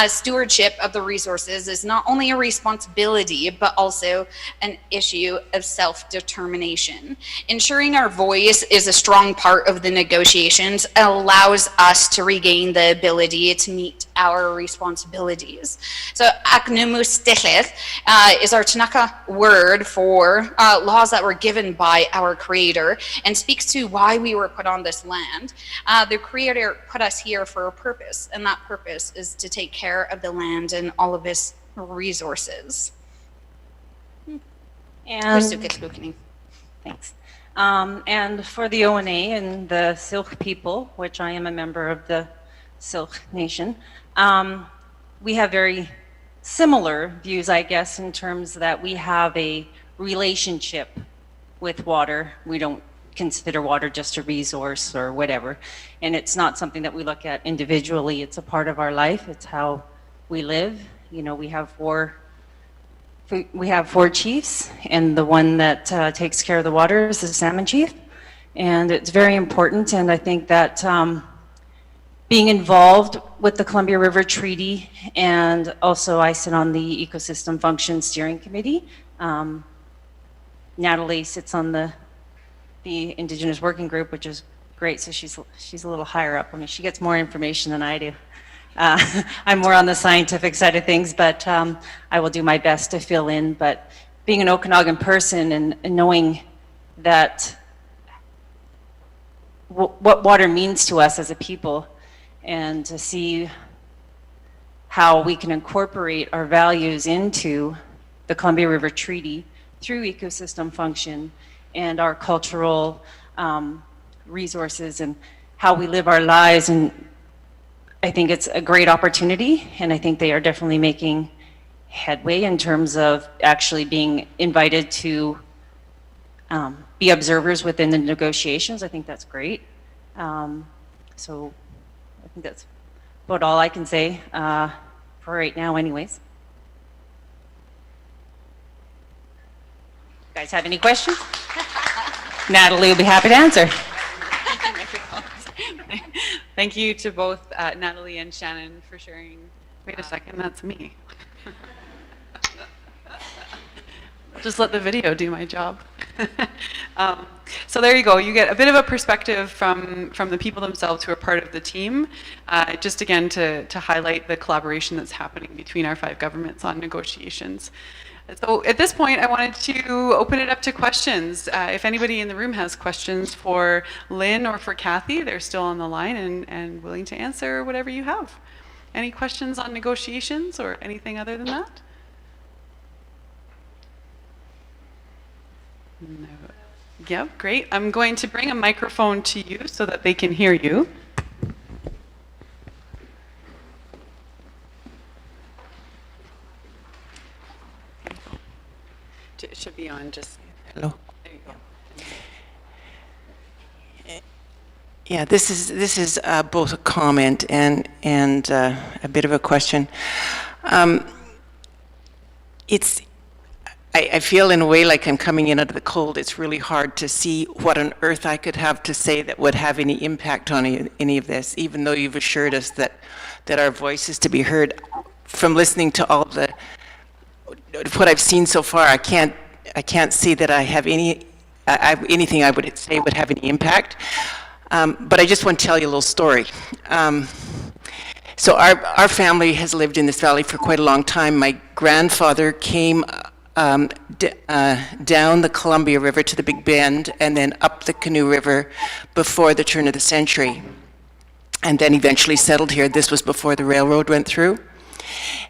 Stewardship of the resources is not only a responsibility, but also an issue of self-determination. Ensuring our voice is a strong part of the negotiations allows us to regain the ability to meet our responsibilities. So aknumusticheth is our Tanaka word for laws that were given by our Creator and speaks to why we were put on this land. The Creator put us here for a purpose, and that purpose is to take care of the land and all of its resources. And thanks. And for the ONA and the Silk people, which I am a member of the Silk Nation, we have very similar views, I guess, in terms that we have a relationship with water. We don't consider water just a resource or whatever. And it's not something that we look at individually. It's a part of our life. It's how we live. You know, we have four chiefs, and the one that takes care of the water is the salmon chief. And it's very important. And I think that being involved with the Columbia River Treaty, and also I sit on the Ecosystem Function Steering Committee. Natalie sits on the Indigenous Working Group, which is great. So she's a little higher up. I mean, she gets more information than I do. I'm more on the scientific side of things, but I will do my best to fill in. But being an Okanagan person and knowing that what water means to us as a people, and to see how we can incorporate our values into the Columbia River Treaty through ecosystem function and our cultural resources and how we live our lives. And I think it's a great opportunity, and I think they are definitely making headway in terms of actually being invited to be observers within the negotiations. I think that's great. So I think that's about all I can say for right now anyways. You guys have any questions? Natalie will be happy to answer. Thank you to both Natalie and Shannon for sharing. Wait a second, that's me. Just let the video do my job. So there you go. You get a bit of a perspective from the people themselves who are part of the team. Just again to highlight the collaboration that's happening between our 5 governments on negotiations. So at this point, I wanted to open it up to questions. If anybody in the room has questions for Lynn or for Kathy, they're still on the line and willing to answer whatever you have. Any questions on negotiations or anything other than that? No. Yep, great. I'm going to bring a microphone to you so that they can hear you. It should be on just. Hello. There you go. Yeah, this is both a comment and a bit of a question. I feel in a way like I'm coming in out of the cold. It's really hard to see what on earth I could have to say that would have any impact on any of this, even though you've assured us that our voice is to be heard. From listening to all the what I've seen so far, I can't see that I have anything I would say would have any impact. But I just want to tell you a little story. So our family has lived in this valley for quite a long time. My grandfather came down the Columbia River to the Big Bend and then up the Canoe River before the turn of the century, and then eventually settled here. This was before the railroad went through.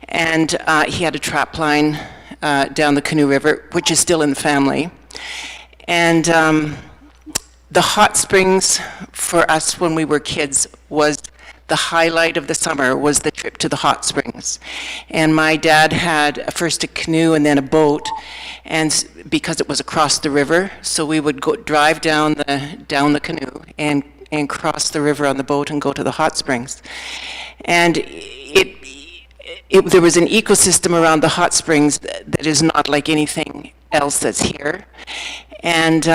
And he had a trap line down the Canoe River, which is still in the family. And the hot springs for us when we were kids was the highlight of the summer, was the trip to the hot springs. And my dad had first a canoe and then a boat, and because it was across the river, so we would drive down the canoe and cross the river on the boat and go to the hot springs. And there was an ecosystem around the hot springs that is not like anything else that's here. And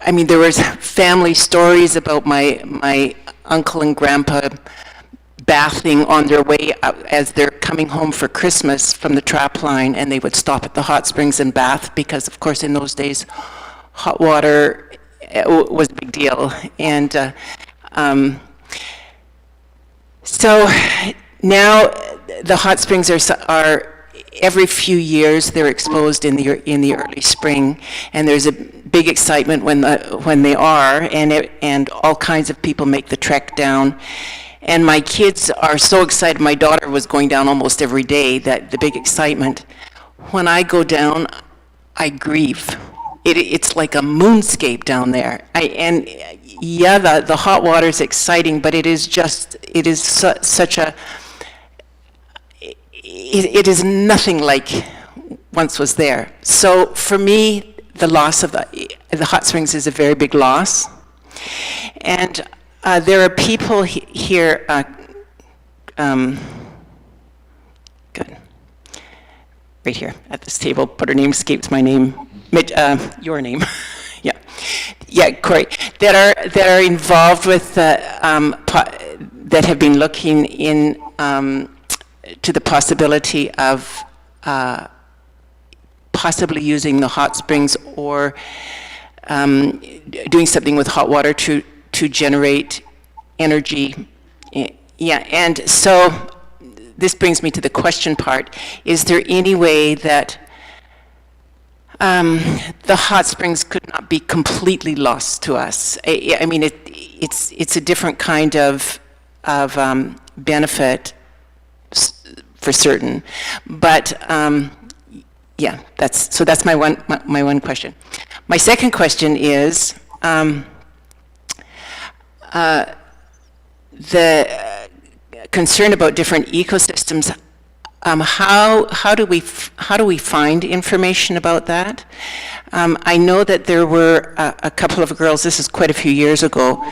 I mean, there was family stories about my uncle and grandpa bathing on their way out as they're coming home for Christmas from the trap line, and they would stop at the hot springs and bath because, of course, in those days, hot water was a big deal. And so now the hot springs are every few years they're exposed in the early spring, and there's a big excitement when they are, and all kinds of people make the trek down. And my kids are so excited. My daughter was going down almost every day. That the big excitement. When I go down, I grieve. It's like a moonscape down there. The hot water is exciting, but it is such a. It is nothing like once was there. So for me, the loss of the hot springs is a very big loss. And there are people here, good, right here at this table, but her name escapes my name, your name, yeah, Corey, that are involved with, that have been looking in, to the possibility of possibly using the hot springs or doing something with hot water to generate energy. Yeah, and so this brings me to the question part. Is there any way that the hot springs could not be completely lost to us? I mean, it's a different kind of benefit for certain, but yeah, that's my one question. My second question is the concern about different ecosystems. How do we find information about that? I know that there were a couple of girls, this is quite a few years ago,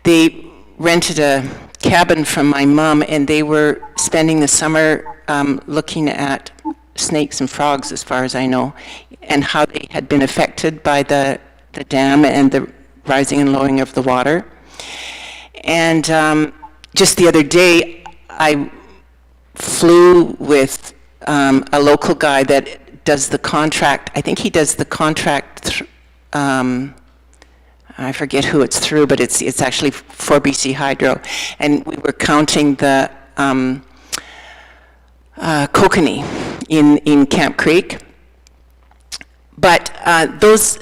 they rented a cabin from my mom, and they were spending the summer looking at snakes and frogs, as far as I know, and how they had been affected by the dam and the rising and lowering of the water. And just the other day, I flew with a local guy that does the contract. I think he does the contract, I forget who it's through, but it's actually for BC Hydro. And we were counting the kokanee in Camp Creek. But those,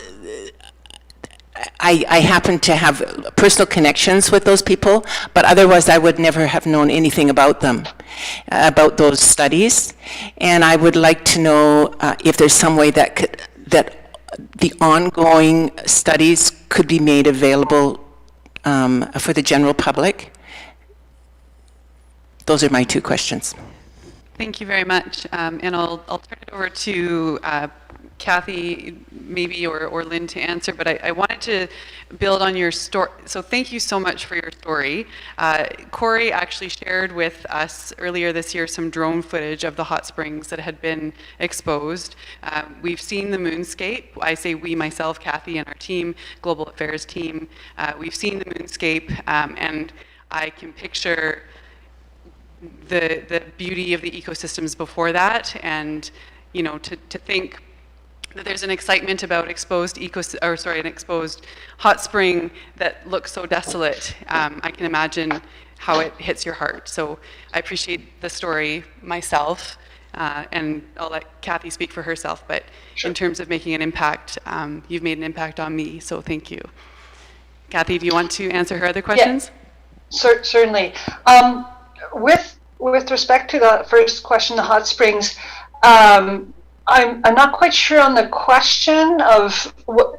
I happen to have personal connections with those people, but otherwise I would never have known anything about them, about those studies. And I would like to know if there's some way that the ongoing studies could be made available for the general public. Those are my two questions. Thank you very much. And I'll turn it over to Kathy, maybe, or Lynn to answer, but I wanted to build on your story. So thank you so much for your story. Corey actually shared with us earlier this year some drone footage of the hot springs that had been exposed. We've seen the moonscape. I say we, myself, Kathy, and our team, Global Affairs team, we've seen the moonscape, and I can picture the beauty of the ecosystems before that, and to think that there's an excitement about an exposed hot spring that looks so desolate. I can imagine how it hits your heart. So I appreciate the story myself, and I'll let Kathy speak for herself, but sure. In terms of making an impact, you've made an impact on me, so thank you. Kathy, do you want to answer her other questions? Yeah, certainly. With respect to the first question, the hot springs, I'm not quite sure on the question of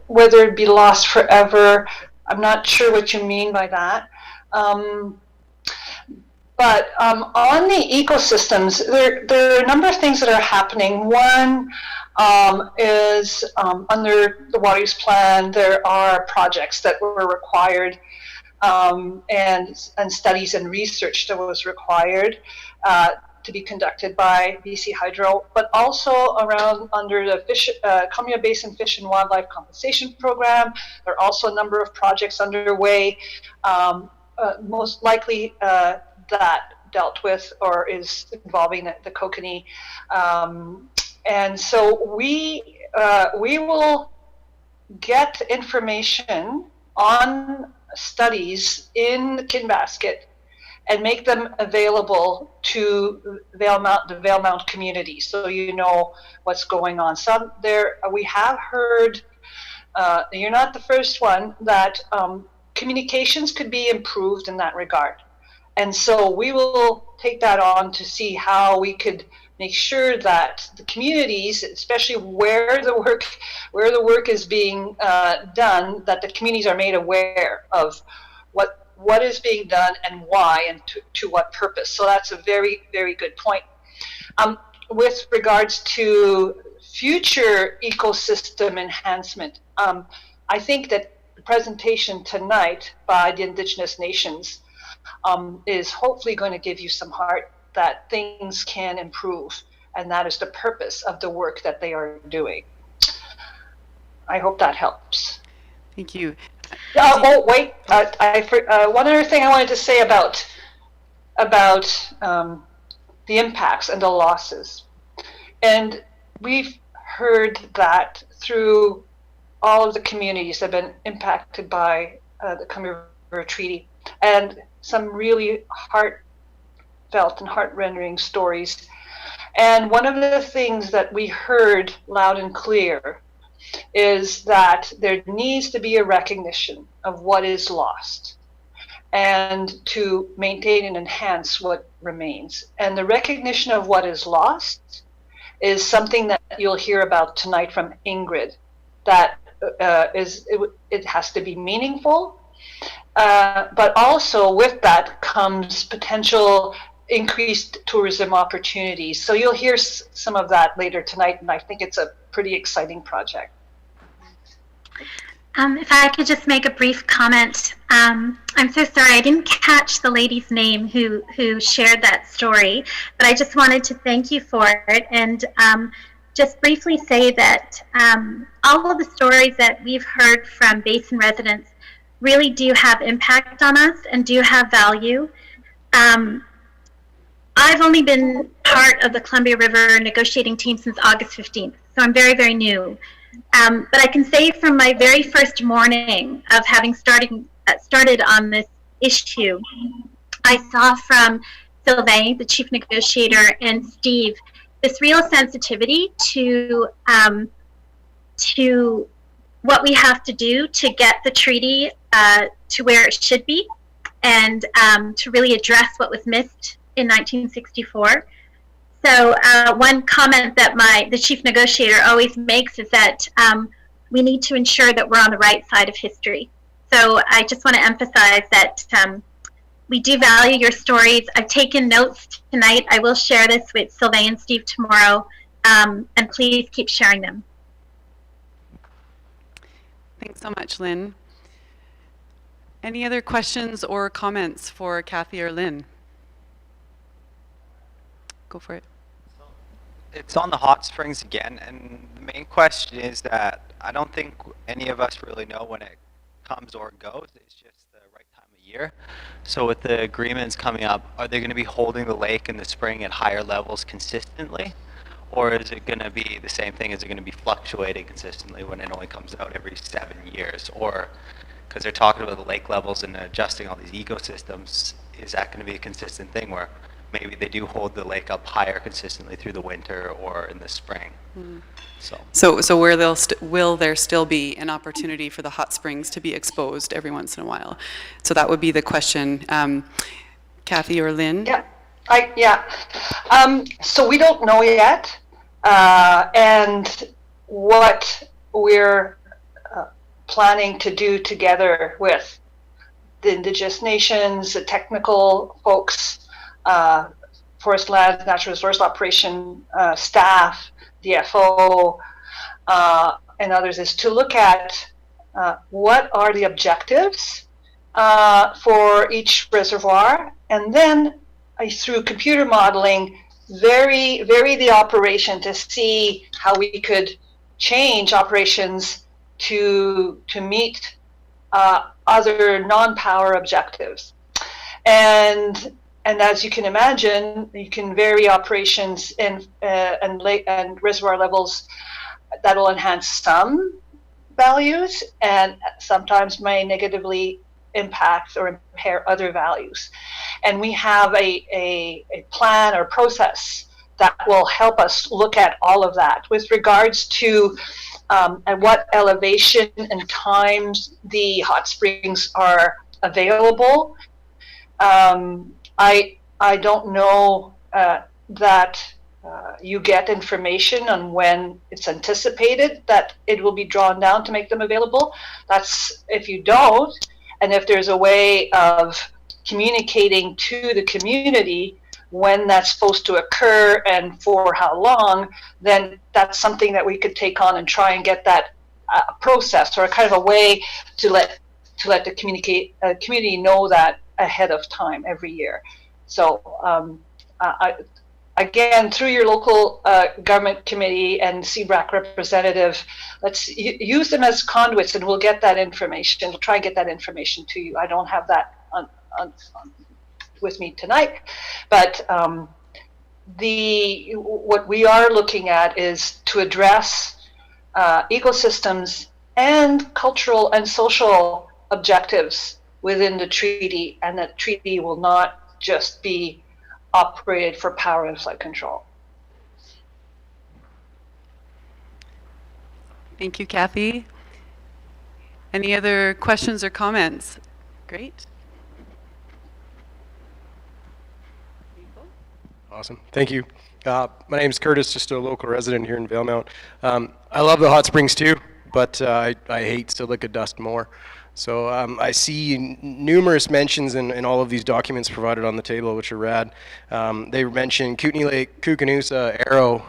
whether it'd be lost forever. I'm not sure what you mean by that. But on the ecosystems, there are a number of things that are happening. One is under the water use plan, there are projects that were required, and studies and research that was required to be conducted by BC Hydro, but also around under the Columbia Basin Fish and Wildlife Compensation Program. There are also a number of projects underway, most likely that dealt with or is involving the kokanee. And so we will get information on studies in the kin basket and make them available to the Valemount community, so you know what's going on. Some there we have heard, you're not the first one, that communications could be improved in that regard, and so we will take that on to see how we could make sure that the communities, especially where the work is being done, that the communities are made aware of what is being done and why, and to what purpose. So that's a very, very good point. With regards to future ecosystem enhancement, I think that the presentation tonight by the Indigenous nations is hopefully going to give you some heart that things can improve, and that is the purpose of the work that they are doing. I hope that helps. Thank you. Oh wait, one other thing I wanted to say about the impacts and the losses. And we've heard that through all of the communities that have been impacted by the Condor Treaty, and some really heartfelt and heart-rending stories. And one of the things that we heard loud and clear is that there needs to be a recognition of what is lost and to maintain and enhance what remains. And the recognition of what is lost is something that you'll hear about tonight from Ingrid. That it has to be meaningful, but also with that comes potential increased tourism opportunities. So you'll hear some of that later tonight, and I think it's a pretty exciting project. If I could just make a brief comment. I'm so sorry, I didn't catch the lady's name who shared that story, but I just wanted to thank you for it, and just briefly say that all of the stories that we've heard from Basin residents really do have impact on us and do have value. I've only been part of the Columbia River negotiating team since August 15th, so I'm very, very new. But I can say from my very first morning of having started on this issue, I saw from Sylvain, the chief negotiator, and Steve, this real sensitivity to what we have to do to get the treaty to where it should be, and to really address what was missed in 1964. So one comment that the chief negotiator always makes is that we need to ensure that we're on the right side of history. So I just want to emphasize that we do value your stories. I've taken notes tonight. I will share this with Sylvain and Steve tomorrow, and please keep sharing them. Thanks so much, Lynn. Any other questions or comments for Kathy or Lynn? Go for it. It's on the hot springs again, and the main question is that I don't think any of us really know when it comes or goes. It's just the right time of year. So with the agreements coming up, are they going to be holding the lake in the spring at higher levels consistently? Or is it going to be the same thing? Is it going to be fluctuating consistently when it only comes out every 7 years? Or, because they're talking about the lake levels and adjusting all these ecosystems, is that going to be a consistent thing where maybe they do hold the lake up higher consistently through the winter or in the spring? So will there still be an opportunity for the hot springs to be exposed every once in a while? So that would be the question. Kathy or Lynn? Yeah. So we don't know yet. And what we're planning to do together with the Indigenous nations, the technical folks, Forest Lands, Natural Resource Operation staff, DFO, and others, is to look at what are the objectives for each reservoir, and then through computer modeling, vary the operation to see how we could change operations to meet other non-power objectives. And as you can imagine, you can vary operations and reservoir levels that will enhance some values and sometimes may negatively impact or impair other values. And we have a plan or process that will help us look at all of that. With regards to at what elevation and times the hot springs are available, I don't know that you get information on when it's anticipated that it will be drawn down to make them available. That's if you don't, and if there's a way of communicating to the community when that's supposed to occur and for how long, then that's something that we could take on and try and get that process, or kind of a way to let the community know that ahead of time every year. So again, through your local government committee and CBRAC representative, let's use them as conduits, and we'll get that information. We'll try and get that information to you. I don't have that with me tonight, but what we are looking at is to address ecosystems and cultural and social objectives within the treaty, and that treaty will not just be operated for power and flood control. Thank you, Kathy. Any other questions or comments? Great. Awesome. Thank you. My name is Curtis, just a local resident here in Valemount. I love the hot springs too, but I hate silica dust more. So I see numerous mentions in all of these documents provided on the table, which are rad. They mention Kootenay Lake, Kootenay, Arrow.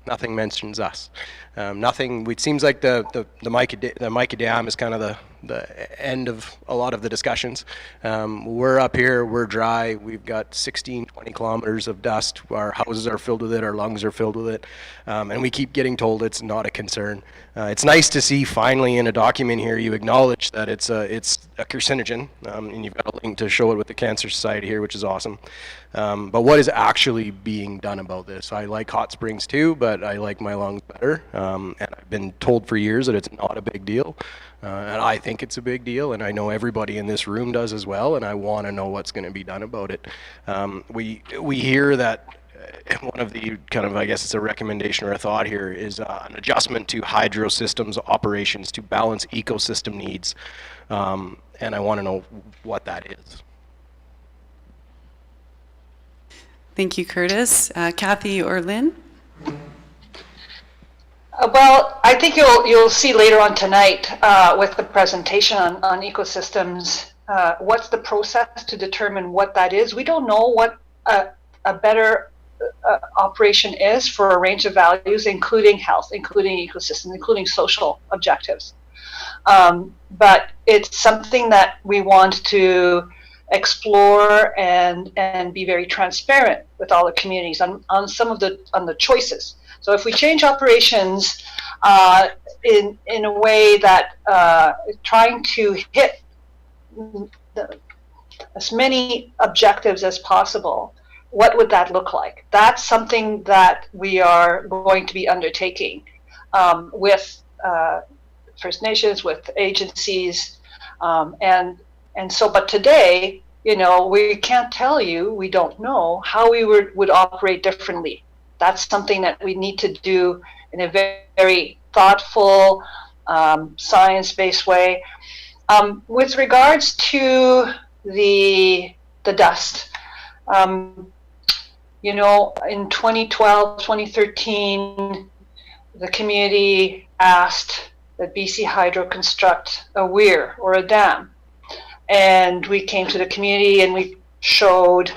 Nothing mentions us. Nothing. It seems like the Mica Dam is kind of the end of a lot of the discussions. We're up here, we're dry, we've got 16, 20 kilometers of dust, our houses are filled with it, our lungs are filled with it, and we keep getting told it's not a concern. It's nice to see finally in a document here you acknowledge that it's a carcinogen, and you've got a link to show it with the Cancer Society here, which is awesome. But what is actually being done about this? I like hot springs too, but I like my lungs better, and I've been told for years that it's not a big deal. And I think it's a big deal, and I know everybody in this room does as well, and I want to know what's going to be done about it. We hear that one of the kind of, I guess it's a recommendation or a thought here, is an adjustment to hydro systems operations to balance ecosystem needs, and I want to know what that is. Thank you, Curtis. Kathy or Lynn? Well, I think you'll see later on tonight with the presentation on ecosystems, what's the process to determine what that is. We don't know what a better operation is for a range of values, including health, including ecosystems, including social objectives. But it's something that we want to explore and be very transparent with all the communities on some of the choices. So if we change operations in a way that trying to hit as many objectives as possible, what would that look like? That's something that we are going to be undertaking with First Nations, with agencies, and so. But today, we can't tell you. We don't know how we would operate differently. That's something that we need to do in a very, very thoughtful, science-based way. With regards to the dust, in 2012, 2013, the community asked that BC Hydro construct a weir or a dam. And we came to the community and we showed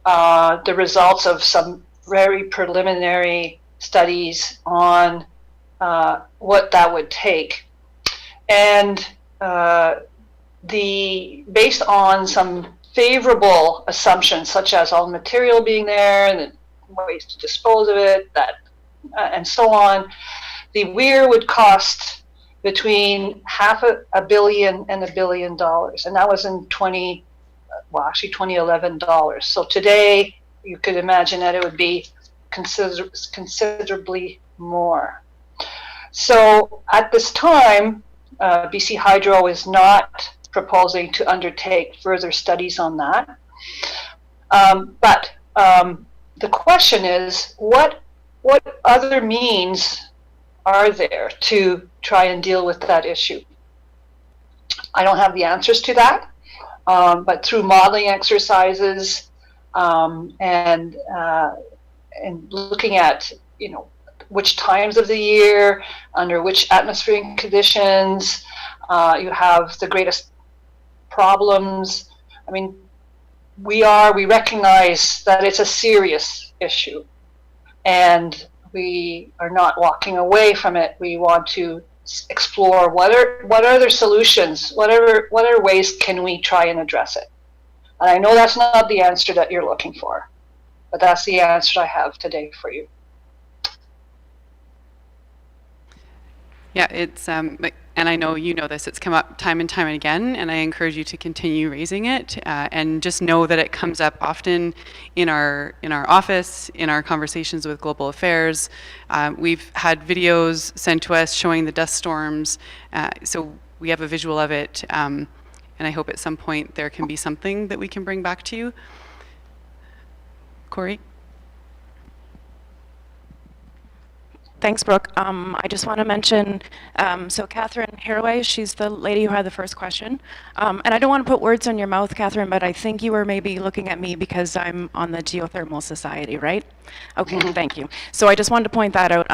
the results of some very preliminary studies on what that would take. And based on some favorable assumptions, such as all the material being there and the ways to dispose of it, and so on, the weir would cost between $500 million and $1 billion, and that was in 2011 dollars. So today, you could imagine that it would be considerably more. So at this time, BC Hydro is not proposing to undertake further studies on that. But the question is, what other means are there to try and deal with that issue? I don't have the answers to that, but through modeling exercises and looking at which times of the year, under which atmospheric conditions you have the greatest problems. I mean, we recognize that it's a serious issue, and we are not walking away from it. We want to explore what are other solutions, what other ways can we try and address it. And I know that's not the answer that you're looking for, but that's the answer I have today for you. Yeah, it's and I know you know this, it's come up time and time again, and I encourage you to continue raising it, and just know that it comes up often in our office, in our conversations with Global Affairs. We've had videos sent to us showing the dust storms, so we have a visual of it, and I hope at some point there can be something that we can bring back to you. Corey? Thanks, Brooke. I just want to mention, so Catherine Haraway, she's the lady who had the first question. And I don't want to put words in your mouth, Catherine, but I think you were maybe looking at me because I'm on the Geothermal Society, right? Okay, thank you. So I just wanted to point that out.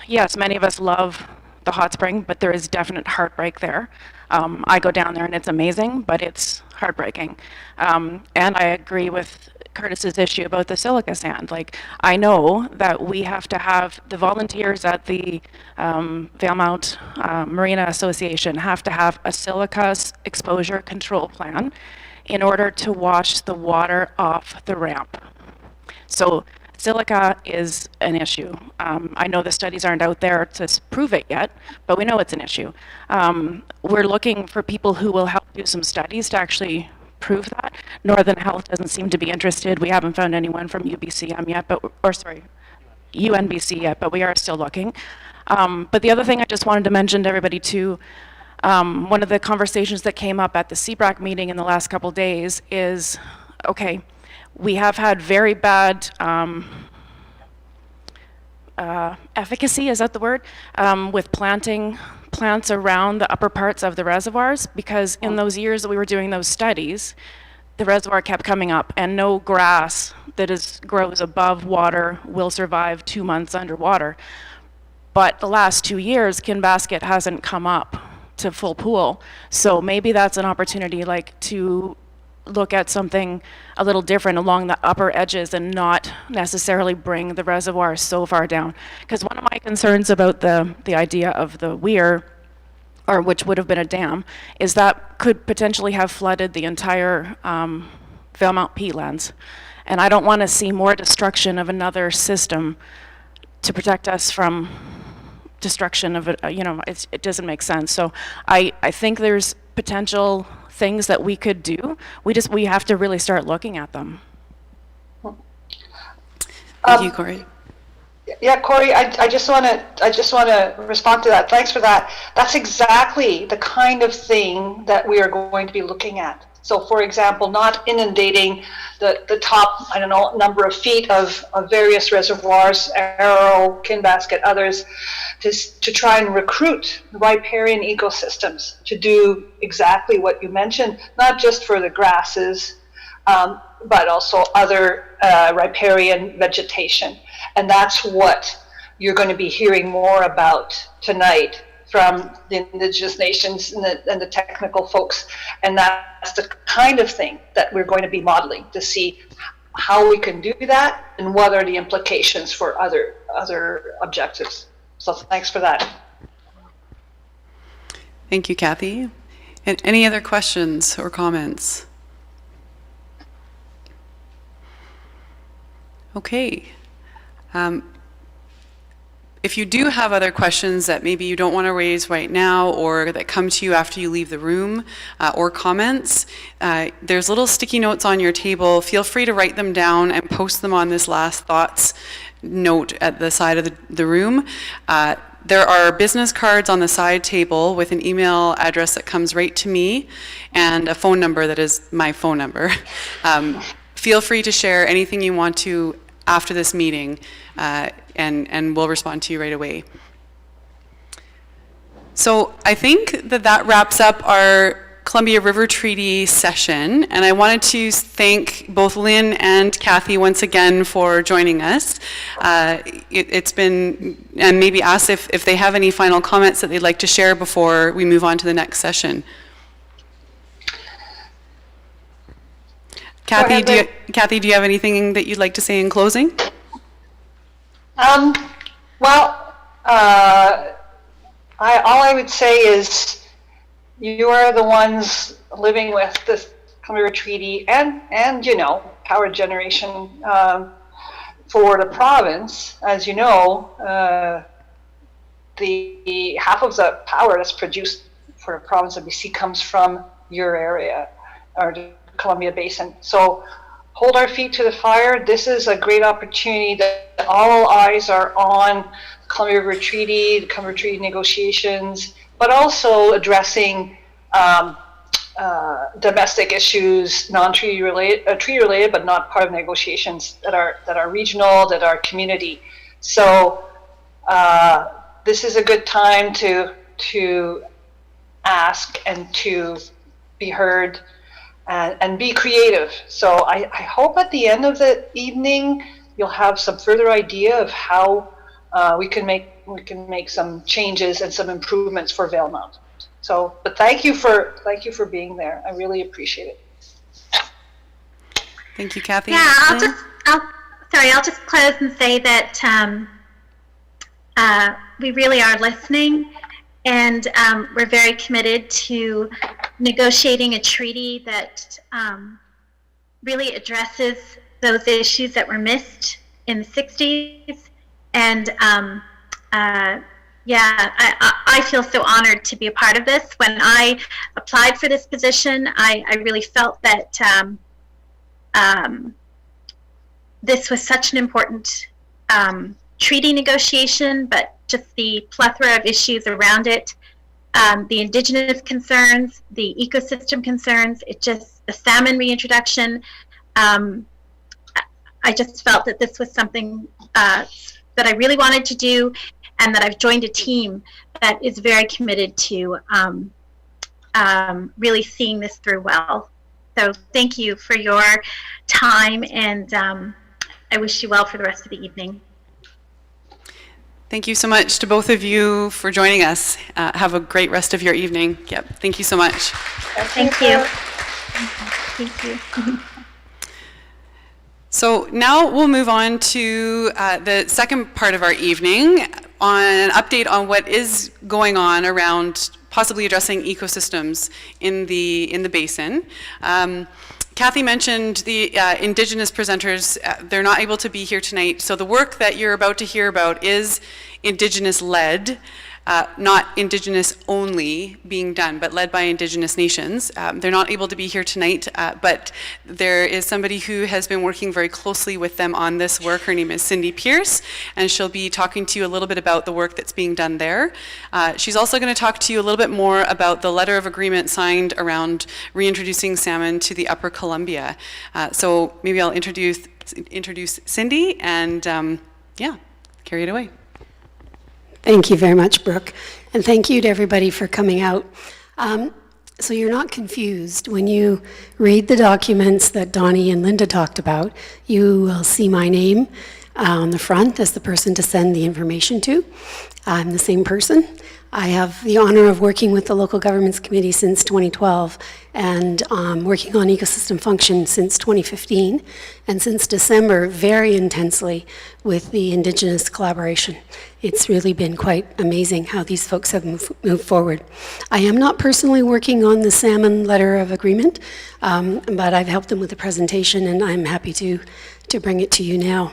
Yes, many of us love the hot spring, but there is definite heartbreak there. I go down there and it's amazing, but it's heartbreaking. And I agree with Curtis's issue about the silica sand. Like, I know that we have to have the volunteers at the Valemount Marina Association have to have a silica exposure control plan in order to wash the water off the ramp. So silica is an issue. I know the studies aren't out there to prove it yet, but we know it's an issue. We're looking for people who will help do some studies to actually prove that. Northern Health doesn't seem to be interested. We haven't found anyone from UBCM yet, UNBC yet, but we are still looking. But the other thing I just wanted to mention to everybody too, one of the conversations that came up at the CBRAC meeting in the last couple days is, okay, we have had very bad efficacy, is that the word, with planting plants around the upper parts of the reservoirs, because in those years that we were doing those studies, the reservoir kept coming up, and no grass that grows above water will survive 2 months underwater. But the last 2 years, Kinbasket hasn't come up to full pool, so maybe that's an opportunity, like, to look at something a little different along the upper edges and not necessarily bring the reservoir so far down. Because one of my concerns about the idea of the weir, or which would have been a dam, is that could potentially have flooded the entire Valemount peatlands. And I don't want to see more destruction of another system to protect us from destruction of it. It doesn't make sense. So I think there's potential things that we could do. We have to really start looking at them. Thank you, Corey. Yeah, Corey, I just want to respond to that. Thanks for that. That's exactly the kind of thing that we are going to be looking at. So, for example, not inundating the top, I don't know, number of feet of various reservoirs, Arrow, Kinbasket, others, to try and recruit riparian ecosystems to do exactly what you mentioned, not just for the grasses, but also other riparian vegetation. And that's what you're going to be hearing more about tonight from the Indigenous nations and the technical folks. And that's the kind of thing that we're going to be modeling to see how we can do that and what are the implications for other objectives. So thanks for that. Thank you, Kathy. And any other questions or comments? Okay. If you do have other questions that maybe you don't want to raise right now or that come to you after you leave the room, or comments, there's little sticky notes on your table. Feel free to write them down and post them on this last thoughts note at the side of the room. There are business cards on the side table with an email address that comes right to me and a phone number that is my phone number. Feel free to share anything you want to after this meeting, and we'll respond to you right away. So I think that wraps up our Columbia River Treaty session, and I wanted to thank both Lynn and Kathy once again for joining us. It's been, and maybe ask if they have any final comments that they'd like to share before we move on to the next session. Kathy, do you have anything that you'd like to say in closing? Well, all I would say is you are the ones living with this Columbia River Treaty and power generation for the province. As you know, the half of the power that's produced for the province of BC comes from your area, or the Columbia Basin. So hold our feet to the fire. This is a great opportunity that all eyes are on the Columbia River Treaty, the Columbia River Treaty negotiations, but also addressing domestic issues, non-treaty related, treaty related, but not part of negotiations that are regional, that are community. So this is a good time to ask and to be heard and be creative. So I hope at the end of the evening you'll have some further idea of how we can make can make some changes and some improvements for Valemount. So, but thank you for being there. I really appreciate it. Thank you, Kathy. Yeah, I'll just close and say that we really are listening, and we're very committed to negotiating a treaty that really addresses those issues that were missed in the 60s. And I feel so honored to be a part of this. When I applied for this position, I really felt that this was such an important treaty negotiation, but just the plethora of issues around it, the Indigenous concerns, the ecosystem concerns, the salmon reintroduction. I just felt that this was something that I really wanted to do, and that I've joined a team that is very committed to really seeing this through well. So thank you for your time, and I wish you well for the rest of the evening. Thank you so much to both of you for joining us. Have a great rest of your evening. Yep, thank you so much. Thank you. Thank you. So now we'll move on to the second part of our evening, on an update on what is going on around possibly addressing ecosystems in the basin. Kathy mentioned the Indigenous presenters. They're not able to be here tonight, so the work that you're about to hear about is Indigenous-led, not Indigenous only being done, but led by Indigenous nations. They're not able to be here tonight, but there is somebody who has been working very closely with them on this work. Her name is Cindy Pierce, and she'll be talking to you a little bit about the work that's being done there. She's also going to talk to you a little bit more about the letter of agreement signed around reintroducing salmon to the Upper Columbia. So maybe I'll introduce Cindy, and carry it away. Thank you very much, Brooke, and thank you to everybody for coming out. So you're not confused. When you read the documents that Donnie and Linda talked about, you will see my name on the front as the person to send the information to. I'm the same person. I have the honor of working with the Local Governments Committee since 2012, and working on ecosystem function since 2015, and since December very intensely with the Indigenous collaboration. It's really been quite amazing how these folks have moved forward. I am not personally working on the salmon letter of agreement, but I've helped them with the presentation, and I'm happy to bring it to you now.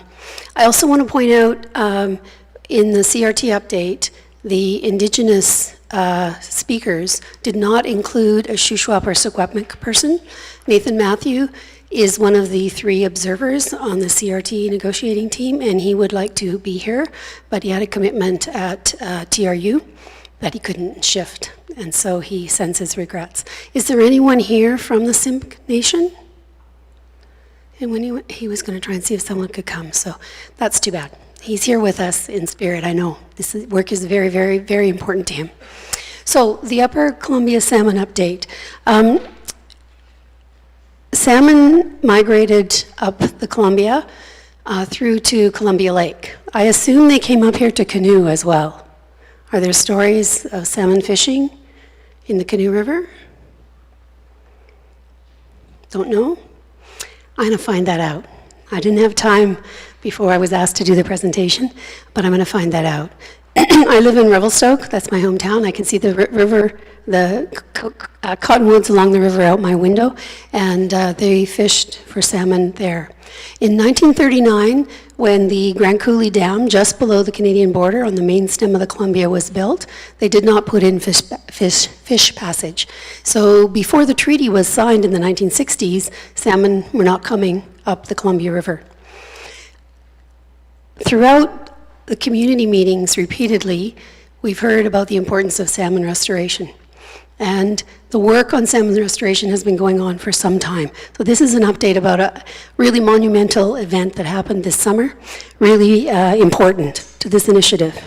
I also want to point out in the CRT update, the Indigenous speakers did not include a Shuswap or Secwepemc person. Nathan Matthew is one of the 3 observers on the CRT negotiating team, and he would like to be here, but he had a commitment at TRU that he couldn't shift, and so he sends his regrets. Is there anyone here from the Simp Nation? And when he was going to try and see if someone could come, so that's too bad. He's here with us in spirit, I know. This work is very, very, very important to him. So the Upper Columbia salmon update. Salmon migrated up the Columbia through to Columbia Lake. I assume they came up here to canoe as well. Are there stories of salmon fishing in the Canoe River? Don't know? I'm going to find that out. I didn't have time before I was asked to do the presentation, but I'm going to find that out. I live in Revelstoke, that's my hometown. I can see the river, the cottonwoods along the river out my window, and they fished for salmon there. In 1939, when the Grand Coulee Dam, just below the Canadian border on the main stem of the Columbia, was built, they did not put in fish passage. So before the treaty was signed in the 1960s, salmon were not coming up the Columbia River. Throughout the community meetings repeatedly, we've heard about the importance of salmon restoration. And the work on salmon restoration has been going on for some time. So this is an update about a really monumental event that happened this summer, really important to this initiative.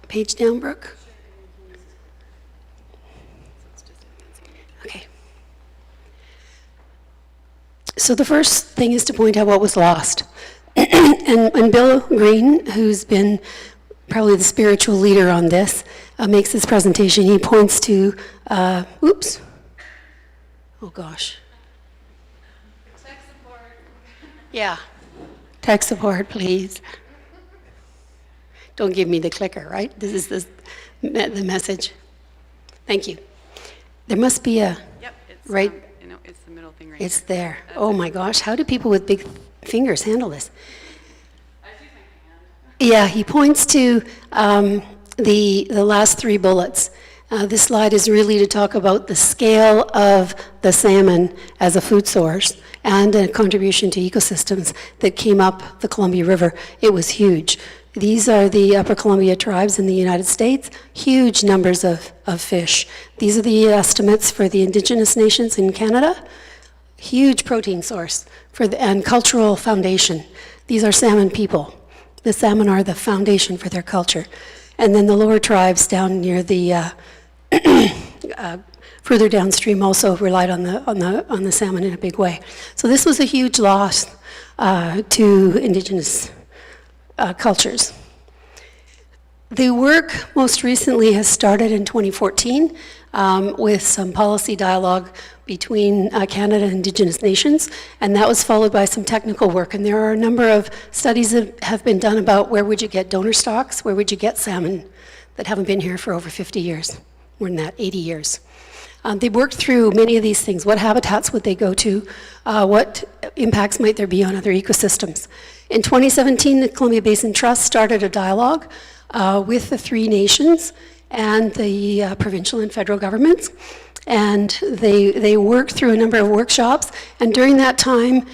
Page down, Brooke. Okay. So the first thing is to point out what was lost. And Bill Green, who's been probably the spiritual leader on this, makes this presentation. He points to, oops, oh gosh. Tech support. Yeah, tech support, please. Don't give me the clicker, right? This is the message. Thank you. There must be a, Yep, it's, right, it's the middle thing right it's here. there. Oh my gosh, how do people with big fingers handle this? Yeah, he points to the last 3 bullets. This slide is really to talk about the scale of the salmon as a food source and a contribution to ecosystems that came up the Columbia River. It was huge. These are the Upper Columbia tribes in the United States, huge numbers of fish. These are the estimates for the Indigenous nations in Canada, huge protein source and cultural foundation. These are salmon people. The salmon are the foundation for their culture. And then the lower tribes down near the, further downstream also relied on the salmon in a big way. So this was a huge loss to Indigenous cultures. The work most recently has started in 2014 with some policy dialogue between Canada and Indigenous nations, and that was followed by some technical work. And there are a number of studies that have been done about where would you get donor stocks, where would you get salmon that haven't been here for over 50 years, more than that, 80 years. They worked through many of these things. What habitats would they go to? What impacts might there be on other ecosystems? In 2017, the Columbia Basin Trust started a dialogue with the 3 nations and the provincial and federal governments. And they worked through a number of workshops. And during that time,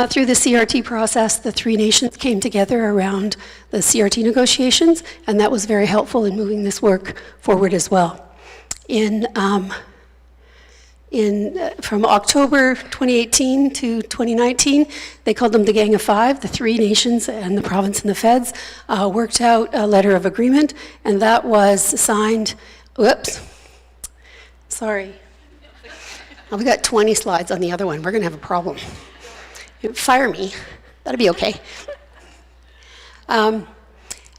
through the CRT process, the 3 nations came together around the CRT negotiations, and that was very helpful in moving this work forward as well. From October 2018 to 2019, they called them the Gang of 5. The 3 nations and the province and the feds worked out a letter of agreement, and that was signed. Whoops. Sorry. We've got 20 slides on the other one. We're going to have a problem. Fire me. That'll be okay.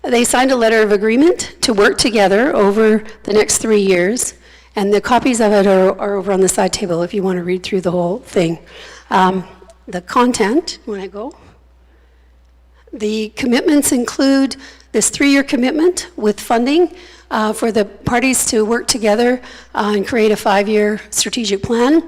They signed a letter of agreement to work together over the next 3 years. And the copies of it are over on the side table if you want to read through the whole thing. The content, when I go, the commitments include this 3-year commitment with funding for the parties to work together and create a 5-year strategic plan.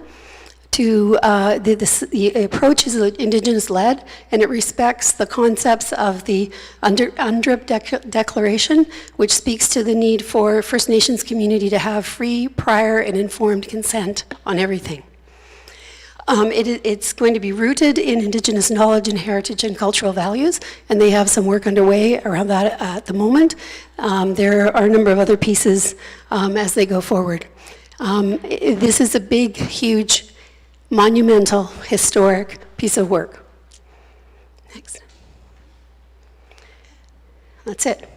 The approach is Indigenous-led, and it respects the concepts of the UNDRIP Declaration, which speaks to the need for First Nations community to have free, prior, and informed consent on everything. It's going to be rooted in Indigenous knowledge and heritage and cultural values, and they have some work underway around that at the moment. There are a number of other pieces as they go forward. This is a big, huge, monumental, historic piece of work. Next. That's it.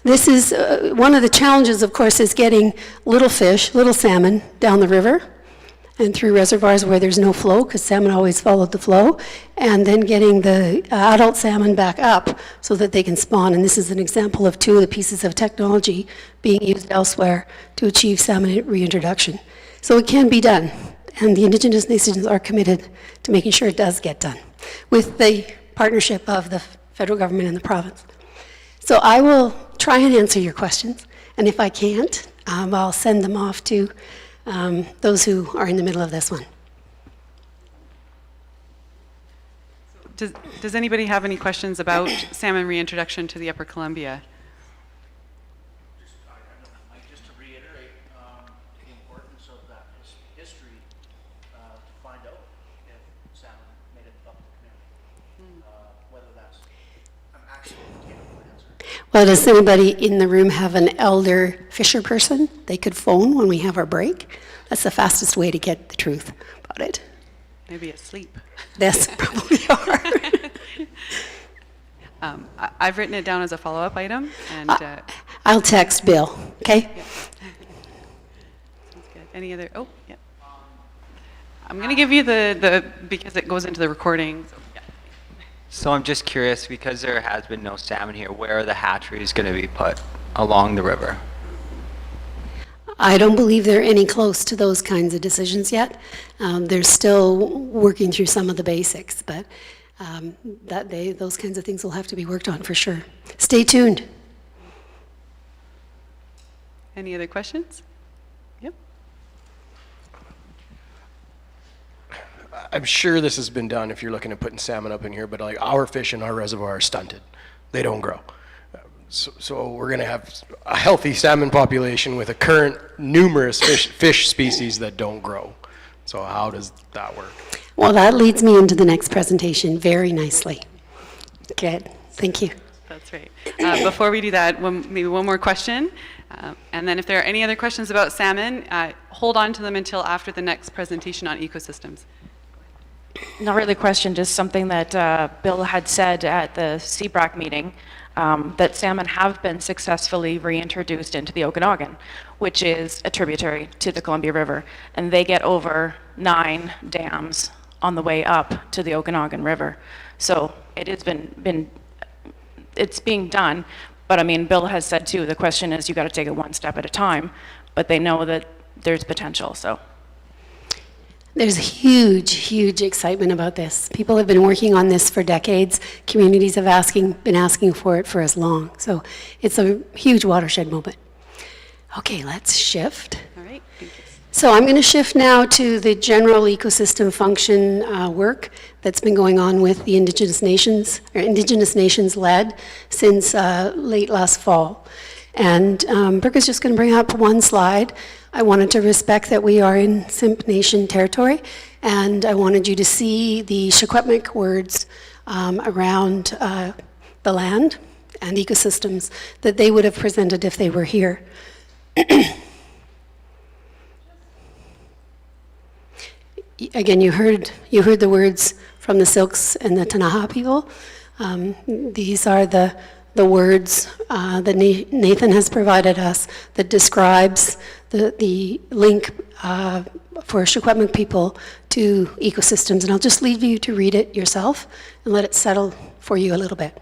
This is one of the challenges, of course, is getting little fish, little salmon down the river and through reservoirs where there's no flow, because salmon always followed the flow, and then getting the adult salmon back up so that they can spawn. And this is an example of 2 of the pieces of technology being used elsewhere to achieve salmon reintroduction. So it can be done. And the Indigenous nations are committed to making sure it does get done with the partnership of the federal government and the province. So I will try and answer your questions, and if I can't, I'll send them off to those who are in the middle of this one. Does anybody have any questions about salmon reintroduction to the Upper Columbia? Just to reiterate the importance of that history to find out if salmon made it up the community, whether that's an actual answer. Well, does anybody in the room have an elder fisher person they could phone when we have our break? That's the fastest way to get the truth about it. Maybe asleep. Yes, probably are. I've written it down as a follow-up item, and I'll text Bill, okay? Yeah. Sounds good. Any other? Oh, yeah. I'm going to give you the because it goes into the recording. So, yeah. So I'm just curious, because there has been no salmon here, where are the hatcheries going to be put along the river? I don't believe they're any close to those kinds of decisions yet. They're still working through some of the basics, but those kinds of things will have to be worked on for sure. Stay tuned. Any other questions? Yep. I'm sure this has been done if you're looking at putting salmon up in here, but like our fish in our reservoir are stunted. They don't grow. So we're going to have a healthy salmon population with a current numerous fish species that don't grow. So how does that work? Well, that leads me into the next presentation very nicely. Good. Thank you. That's right. Before we do that, maybe one more question. And then if there are any other questions about salmon, hold on to them until after the next presentation on ecosystems. Not really a question, just something that Bill had said at the CBRAC meeting, that salmon have been successfully reintroduced into the Okanagan, which is a tributary to the Columbia River. And they get over 9 dams on the way up to the Okanagan River. So it has it's being done. But I mean, Bill has said too, the question is you got to take it one step at a time, but they know that there's potential, so. There's huge, huge excitement about this. People have been working on this for decades. Communities have been asking for it for as long. So it's a huge watershed moment. Okay, let's shift. All right, thank you. So I'm going to shift now to the general ecosystem function work that's been going on with the Indigenous Nations, or Indigenous Nations led since late last fall. And Brooke is just going to bring up one slide. I wanted to respect that we are in Simp Nation territory, and I wanted you to see the Secwepemc words around the land and ecosystems that they would have presented if they were here. Again, you heard the words from the Silks and the Tanaka people. These are the words that Nathan has provided us that describes the link for Secwepemc people to ecosystems. And I'll just leave you to read it yourself and let it settle for you a little bit.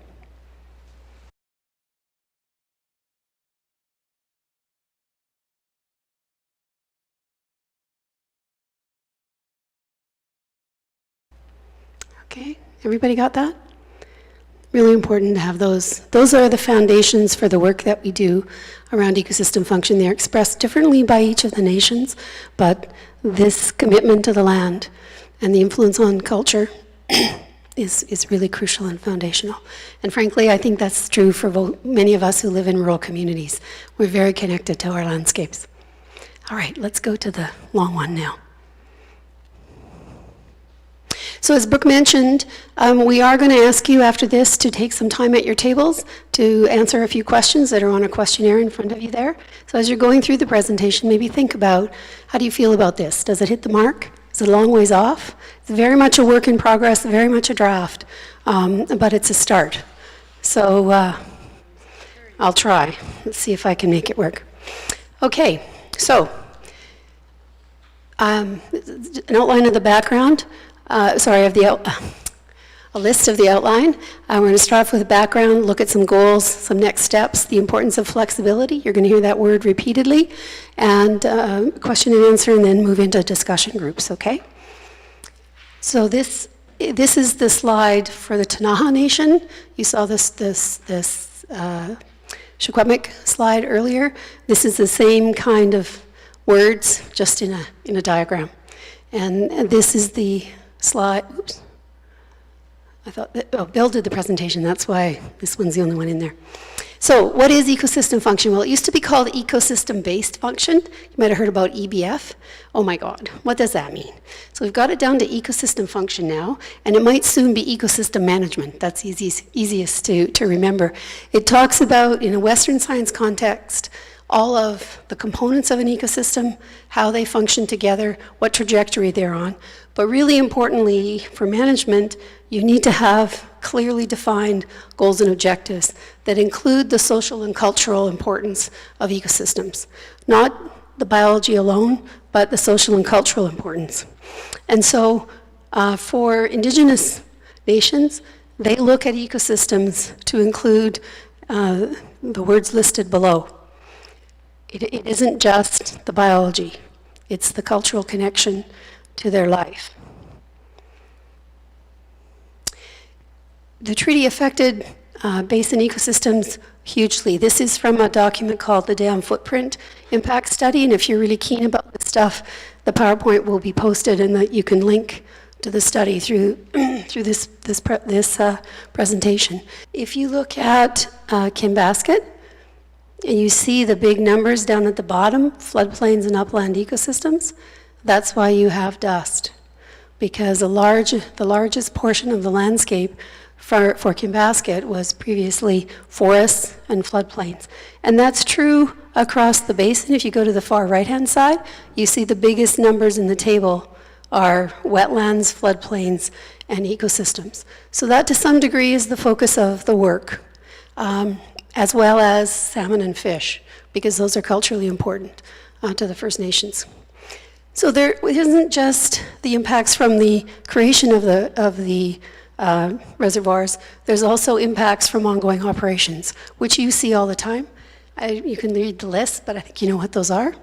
Okay, everybody got that? Really important to have those. Those are the foundations for the work that we do around ecosystem function. They're expressed differently by each of the nations, but this commitment to the land and the influence on culture is really crucial and foundational. And frankly, I think that's true for many of us who live in rural communities. We're very connected to our landscapes. All right, let's go to the long one now. So as Brooke mentioned, we are going to ask you after this to take some time at your tables to answer a few questions that are on a questionnaire in front of you there. So as you're going through the presentation, maybe think about, how do you feel about this? Does it hit the mark? Is it a long ways off? It's very much a work in progress, very much a draft, but it's a start. So I'll try. Let's see if I can make it work. Okay, so an outline of the background. A list of the outline. We're going to start off with a background, look at some goals, some next steps, the importance of flexibility. You're going to hear that word repeatedly, and question and answer, and then move into discussion groups, okay? So this is the slide for the Tanaka Nation. You saw this Secwepemc slide earlier. This is the same kind of words, just in a diagram. And this is the slide. Oops. I thought that, Bill did the presentation, that's why this one's the only one in there. So what is ecosystem function? Well, it used to be called ecosystem-based function. You might have heard about EBF. Oh my God, what does that mean? So we've got it down to ecosystem function now, and it might soon be ecosystem management. That's easiest to remember. It talks about, in a Western science context, all of the components of an ecosystem, how they function together, what trajectory they're on. But really importantly, for management, you need to have clearly defined goals and objectives that include the social and cultural importance of ecosystems. Not the biology alone, but the social and cultural importance. And so for Indigenous nations, They look at ecosystems to include the words listed below. It isn't just the biology, it's the cultural connection to their life. The treaty affected basin ecosystems hugely. This is from a document called the Dam Footprint Impact Study, and if you're really keen about this stuff, the PowerPoint will be posted and that you can link to the study through this presentation. If you look at Kinbasket, and you see the big numbers down at the bottom, floodplains and upland ecosystems, that's why you have dust. Because the largest portion of the landscape for Kinbasket was previously forests and floodplains. And that's true across the basin. If you go to the far right-hand side, you see the biggest numbers in the table are wetlands, floodplains, and ecosystems. So that to some degree is the focus of the work, as well as salmon and fish, because those are culturally important to the First Nations. So there isn't just the impacts from the creation of the reservoirs, there's also impacts from ongoing operations, which you see all the time. You can read the list, but I think you know what those are.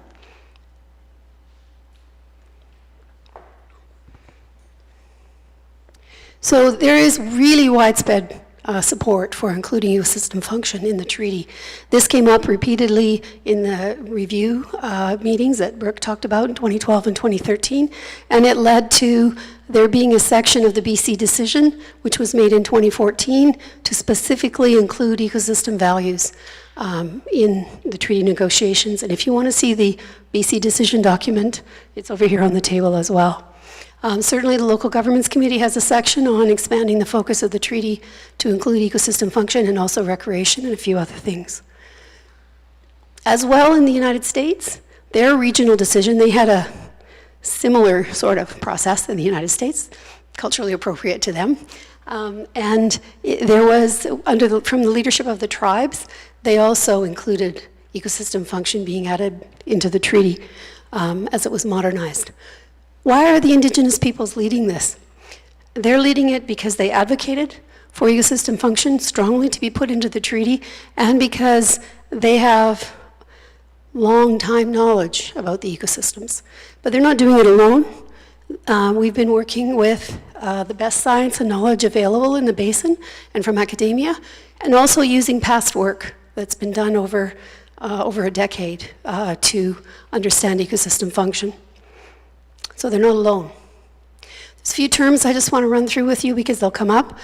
So there is really widespread support for including ecosystem function in the treaty. This came up repeatedly in the review meetings that Brooke talked about in 2012 and 2013, and it led to there being a section of the BC decision, which was made in 2014, to specifically include ecosystem values in the treaty negotiations. And if you want to see the BC decision document, it's over here on the table as well. Certainly the Local Governments Committee has a section on expanding the focus of the treaty to include ecosystem function and also recreation and a few other things. As well in the United States, their regional decision, they had a similar sort of process in the United States, culturally appropriate to them. There was, from the leadership of the tribes, they also included ecosystem function being added into the treaty as it was modernized. Why are the Indigenous peoples leading this? They're leading it because they advocated for ecosystem function strongly to be put into the treaty, and because they have long time knowledge about the ecosystems. But they're not doing it alone. We've been working with the best science and knowledge available in the basin and from academia, and also using past work that's been done over a decade to understand ecosystem function. So they're not alone. There's a few terms I just want to run through with you because they'll come up.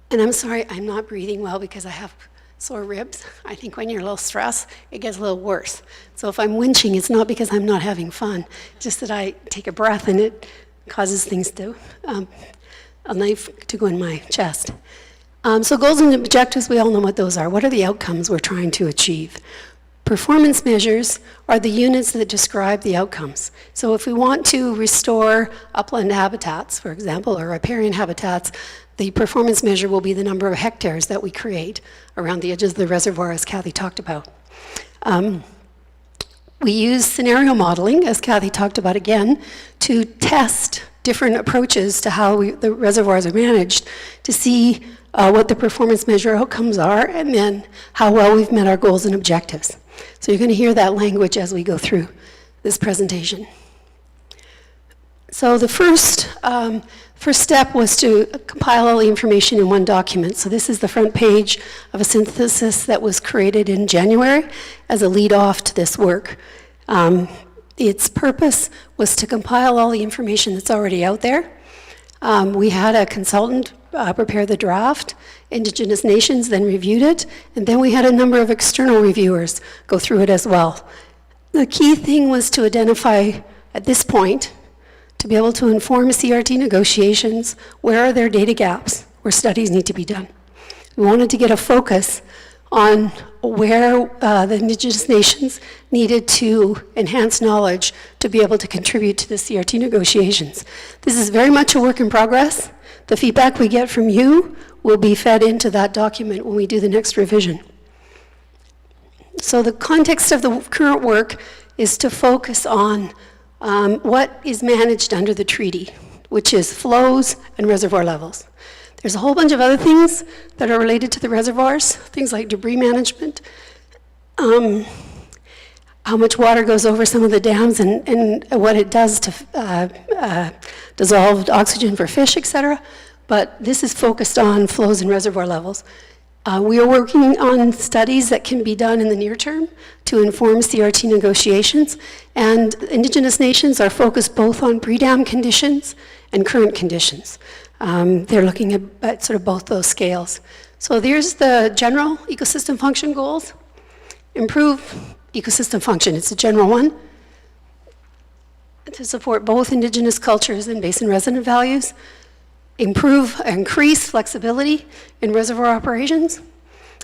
And I'm sorry, I'm not breathing well because I have sore ribs. I think when you're a little stressed, it gets a little worse. So if I'm winching, it's not because I'm not having fun. It's just that I take a breath and it causes things to, a knife to go in my chest. So goals and objectives, we all know what those are. What are the outcomes we're trying to achieve? Performance measures are the units that describe the outcomes. So if we want to restore upland habitats, for example, or riparian habitats, the performance measure will be the number of hectares that we create around the edges of the reservoir, as Kathy talked about. We use scenario modeling, as Kathy talked about again, to test different approaches to how the reservoirs are managed, to see what the performance measure outcomes are, and then how well we've met our goals and objectives. So you're going to hear that language as we go through this presentation. So the first step was to compile all the information in one document. So this is the front page of a synthesis that was created in January as a lead-off to this work. Its purpose was to compile all the information that's already out there. We had a consultant prepare the draft. Indigenous nations then reviewed it, and then we had a number of external reviewers go through it as well. The key thing was to identify, at this point, to be able to inform CRT negotiations, where are there data gaps, where studies need to be done. We wanted to get a focus on where the Indigenous nations needed to enhance knowledge to be able to contribute to the CRT negotiations. This is very much a work in progress. The feedback we get from you will be fed into that document when we do the next revision. So the context of the current work is to focus on what is managed under the treaty, which is flows and reservoir levels. There's a whole bunch of other things that are related to the reservoirs, things like debris management, how much water goes over some of the dams and what it does to dissolved oxygen for fish, etc. But this is focused on flows and reservoir levels. We are working on studies that can be done in the near term to inform CRT negotiations, and Indigenous nations are focused both on pre-dam conditions and current conditions. They're looking at sort of both those scales. So there's the general ecosystem function goals. Improve ecosystem function, it's a general one, to support both Indigenous cultures and basin resident values. Increase flexibility in reservoir operations,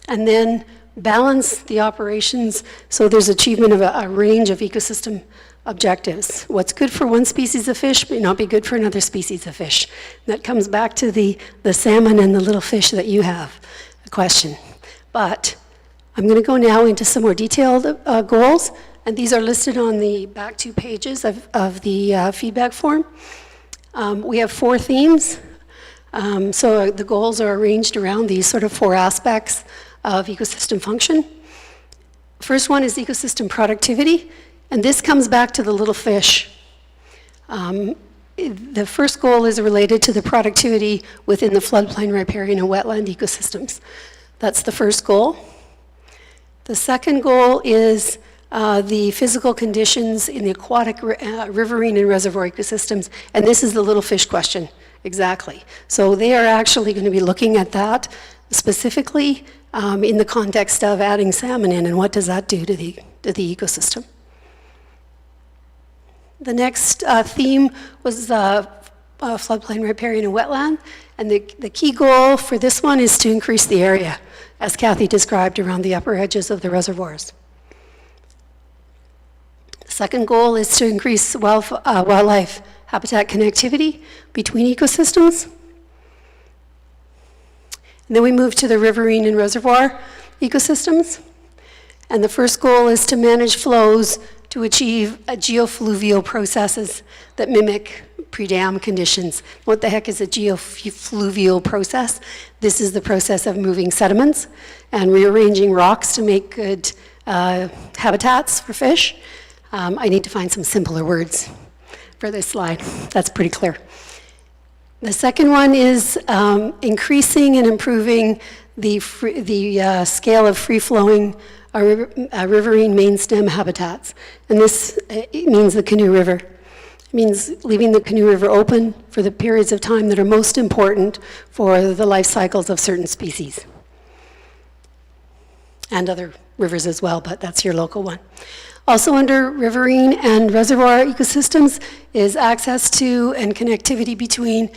and then balance the operations so there's achievement of a range of ecosystem objectives. What's good for one species of fish may not be good for another species of fish. And that comes back to the salmon and the little fish that you have, a question. But I'm going to go now into some more detailed goals, and these are listed on the back 2 pages of the feedback form. We have 4 themes. So the goals are arranged around these sort of 4 aspects of ecosystem function. First one is ecosystem productivity, and this comes back to the little fish. The first goal is related to the productivity within the floodplain, riparian, and wetland ecosystems. That's the first goal. The second goal is the physical conditions in the aquatic, riverine, and reservoir ecosystems, and this is the little fish question. Exactly. So they are actually going to be looking at that specifically in the context of adding salmon in, and what does that do to the ecosystem. The next theme was floodplain, riparian, and wetland, and the key goal for this one is to increase the area, as Kathy described, around the upper edges of the reservoirs. The second goal is to increase wildlife habitat connectivity between ecosystems. And then we move to the riverine and reservoir ecosystems. And the first goal is to manage flows to achieve geofluvial processes that mimic pre-dam conditions. What the heck is a geofluvial process? This is the process of moving sediments and rearranging rocks to make good habitats for fish. I need to find some simpler words for this slide. That's pretty clear. The second one is increasing and improving the scale of free-flowing riverine main stem habitats. And this means the Canoe River. It means leaving the Canoe River open for the periods of time that are most important for the life cycles of certain species. And other rivers as well, but that's your local one. Also under riverine and reservoir ecosystems is access to and connectivity between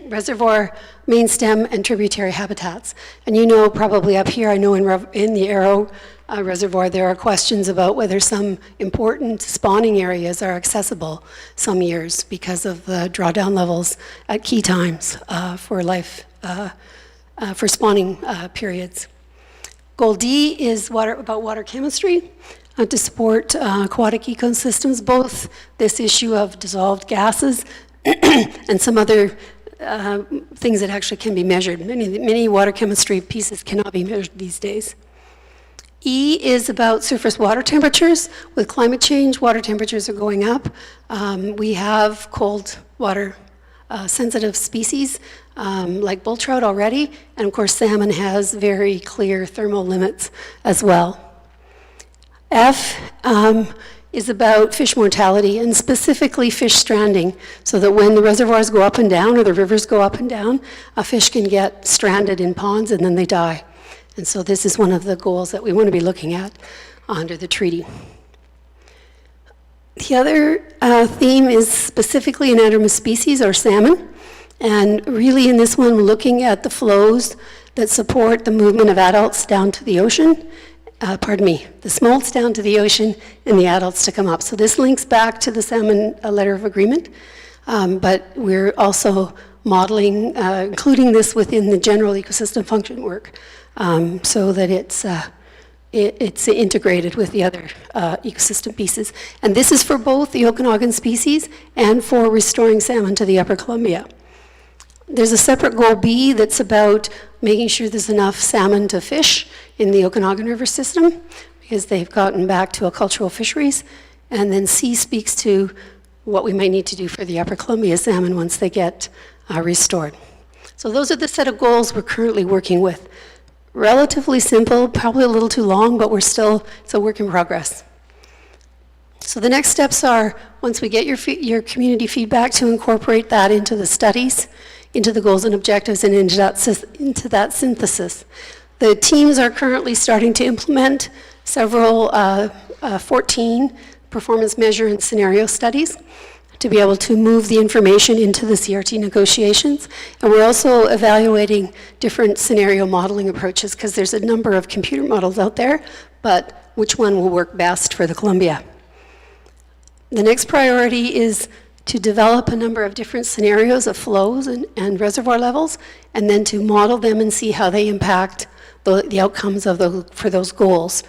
reservoir, main stem, and tributary habitats. And you know probably up here, I know in the Arrow Reservoir, there are questions about whether some important spawning areas are accessible some years because of the drawdown levels at key times for spawning periods. Goal D is about water chemistry. To support aquatic ecosystems, both this issue of dissolved gases and some other things that actually can be measured. Many water chemistry pieces cannot be measured these days. E is about surface water temperatures. With climate change, water temperatures are going up. We have cold water sensitive species like bull trout already, and of course salmon has very clear thermal limits as well. F is about fish mortality, and specifically fish stranding, so that when the reservoirs go up and down or the rivers go up and down, a fish can get stranded in ponds and then they die. And so this is one of the goals that we want to be looking at under the treaty. The other theme is specifically anadromous species, or salmon, and really in this one we're looking at the flows that support the movement of adults down to the ocean. The smolts down to the ocean and the adults to come up. So this links back to the salmon letter of agreement, but we're also modeling, including this within the general ecosystem function work, so that it's integrated with the other ecosystem pieces. And this is for both the Okanagan species and for restoring salmon to the Upper Columbia. There's a separate goal B that's about making sure there's enough salmon to fish in the Okanagan River system, because they've gotten back to a cultural fisheries. And then C speaks to what we might need to do for the Upper Columbia salmon once they get restored. So those are the set of goals we're currently working with. Relatively simple, probably a little too long, but it's a work in progress. So the next steps are, once we get your community feedback, to incorporate that into the studies, into the goals and objectives, and into that synthesis. The teams are currently starting to implement several 14 performance measure and scenario studies to be able to move the information into the CRT negotiations. And we're also evaluating different scenario modeling approaches, because there's a number of computer models out there, but which one will work best for the Columbia? The next priority is to develop a number of different scenarios of flows and reservoir levels, and then to model them and see how they impact the outcomes for those goals.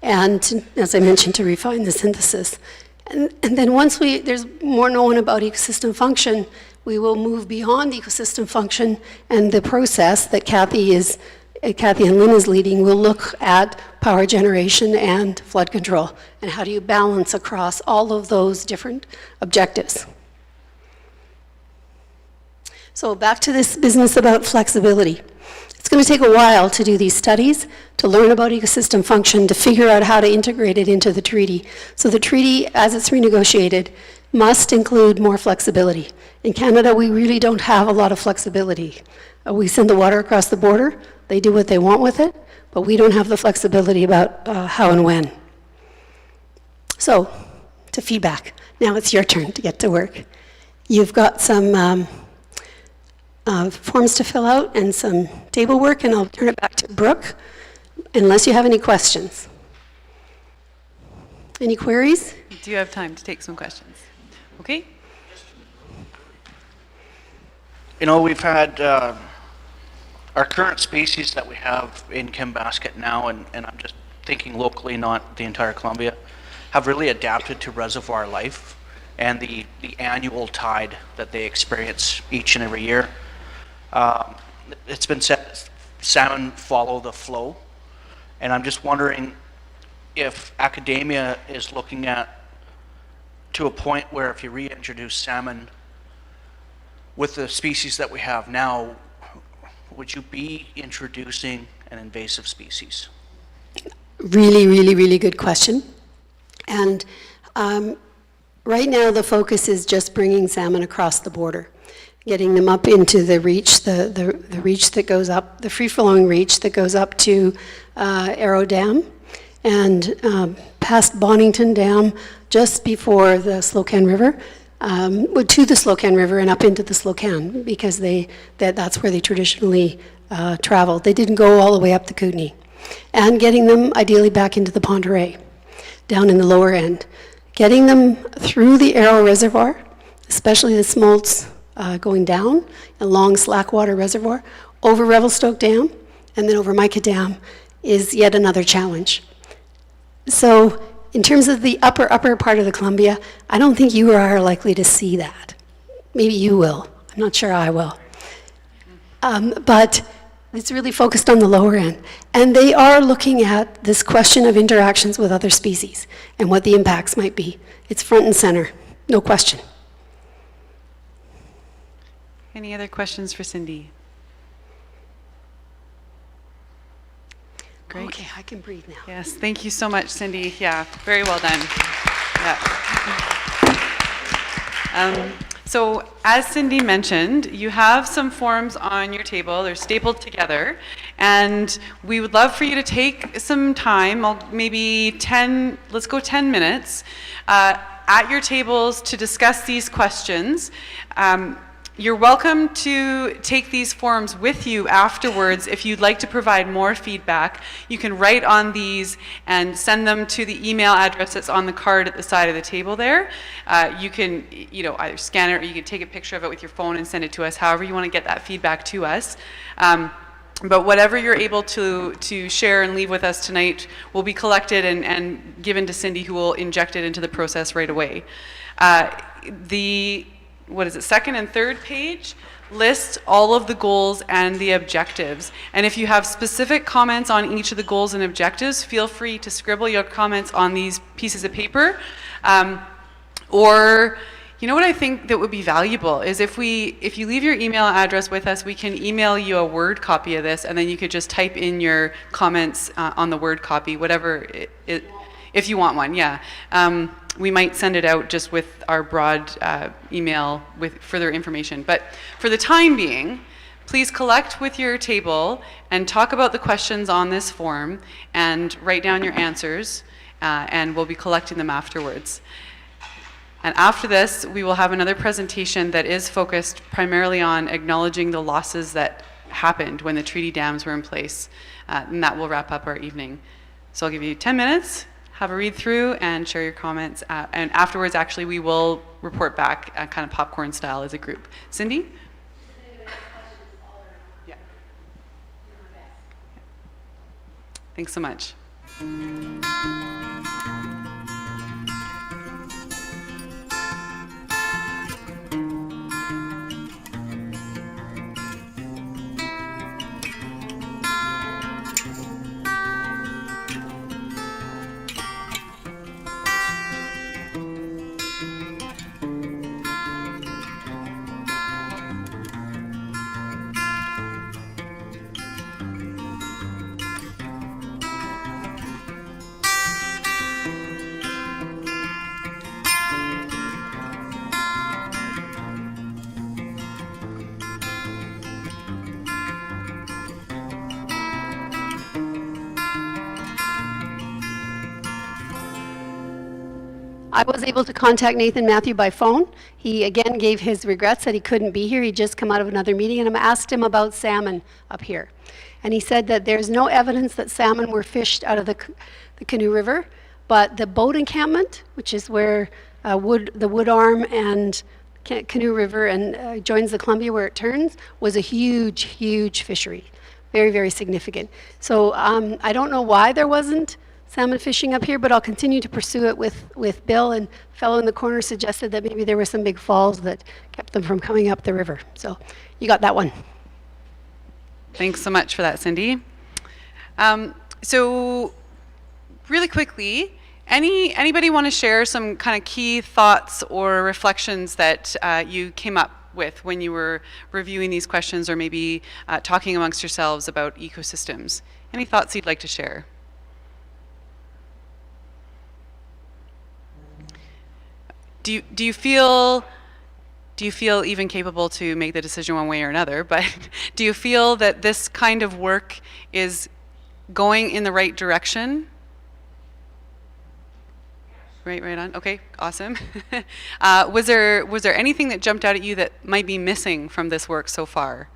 And to, as I mentioned, to refine the synthesis. And then once there's more known about ecosystem function, we will move beyond ecosystem function, and the process that Kathy and Lynn is leading will look at power generation and flood control, and how do you balance across all of those different objectives. So back to this business about flexibility. It's going to take a while to do these studies, to learn about ecosystem function, to figure out how to integrate it into the treaty. So the treaty, as it's renegotiated, must include more flexibility. In Canada, we really don't have a lot of flexibility. We send the water across the border, they do what they want with it, but we don't have the flexibility about how and when. So, to feedback. Now it's your turn to get to work. You've got some forms to fill out and some table work, and I'll turn it back to Brooke, unless you have any questions. Any queries? Do you have time to take some questions? Okay. You know, we've had our current species that we have in Kinbasket now, and I'm just thinking locally, not the entire Columbia, have really adapted to reservoir life and the annual tide that they experience each and every year. It's been said salmon follow the flow, and I'm just wondering if academia is looking at to a point where if you reintroduce salmon with the species that we have now, would you be introducing an invasive species? Really, really, really good question. And right now the focus is just bringing salmon across the border, getting them up into the reach, the reach that goes up, the free-flowing reach that goes up to Arrow Dam and past Bonington Dam, just before the Slocan River, to the Slocan River and up into the Slocan, because that's where they traditionally traveled. They didn't go all the way up the Kootenay. And getting them ideally back into the Ponderay, down in the lower end. Getting them through the Arrow Reservoir, especially the smolts going down along Slackwater Reservoir, over Revelstoke Dam, and then over Mica Dam, is yet another challenge. So in terms of the upper part of the Columbia, I don't think you are likely to see that. Maybe you will. I'm not sure I will. But it's really focused on the lower end. And they are looking at this question of interactions with other species and what the impacts might be. It's front and center, no question. Any other questions for Cindy? Great. Okay, I can breathe now. Yes, thank you so much, Cindy. Yeah, very well done. Yeah. So as Cindy mentioned, you have some forms on your table. They're stapled together. And we would love for you to take some time, let's go 10 minutes, at your tables to discuss these questions. You're welcome to take these forms with you afterwards. If you'd like to provide more feedback, you can write on these and send them to the email address that's on the card at the side of the table there. You can either scan it, or you can take a picture of it with your phone and send it to us, however you want to get that feedback to us. But whatever you're able to share and leave with us tonight will be collected and given to Cindy, who will inject it into the process right away. Second and third page list all of the goals and the objectives. And if you have specific comments on each of the goals and objectives, feel free to scribble your comments on these pieces of paper. Or, you know what I think that would be valuable is if you leave your email address with us, we can email you a Word copy of this, and then you could just type in your comments on the Word copy, whatever if you want one, yeah. We might send it out just with our broad email with further information. But for the time being, please collect with your table and talk about the questions on this form and write down your answers, and we'll be collecting them afterwards. And after this, we will have another presentation that is focused primarily on acknowledging the losses that happened when the treaty dams were in place, and that will wrap up our evening. So I'll give you 10 minutes. Have a read through and share your comments. And afterwards, actually, we will report back kind of popcorn style as a group. Cindy? Yeah. Thanks so much. I was able to contact Nathan Matthew by phone. He again gave his regrets that he couldn't be here. He'd just come out of another meeting, and I asked him about salmon up here. And he said that there's no evidence that salmon were fished out of the Canoe River, but the boat encampment, which is where the Wood Arm and Canoe River and joins the Columbia where it turns, was a huge, huge fishery. Very, very significant. So I don't know why there wasn't salmon fishing up here, but I'll continue to pursue it with Bill, and a fellow in the corner suggested that maybe there were some big falls that kept them from coming up the river. So you got that one. Thanks so much for that, Cindy. So really quickly, anybody want to share some kind of key thoughts or reflections that you came up with when you were reviewing these questions, or maybe talking amongst yourselves about ecosystems? Any thoughts you'd like to share? Do you feel even capable to make the decision one way or another, but do you feel that this kind of work is going in the right direction? Right on. Okay, awesome. Was there anything that jumped out at you that might be missing from this work so far?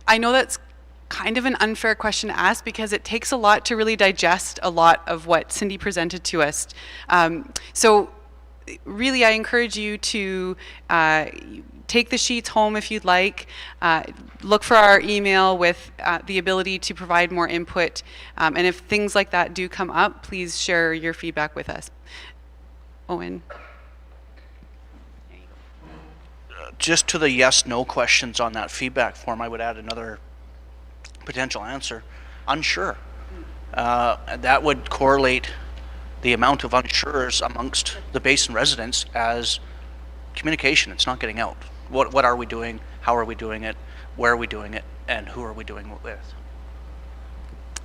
I know that's kind of an unfair question to ask because it takes a lot to really digest a lot of what Cindy presented to us. So really, I encourage you to take the sheets home if you'd like. Look for our email with the ability to provide more input. And if things like that do come up, please share your feedback with us. Owen. Just to the yes/no questions on that feedback form, I would add another potential answer: unsure. That would correlate the amount of unsures amongst the Basin residents as communication. It's not getting out. What are we doing? How are we doing it? Where are we doing it? And who are we doing it with?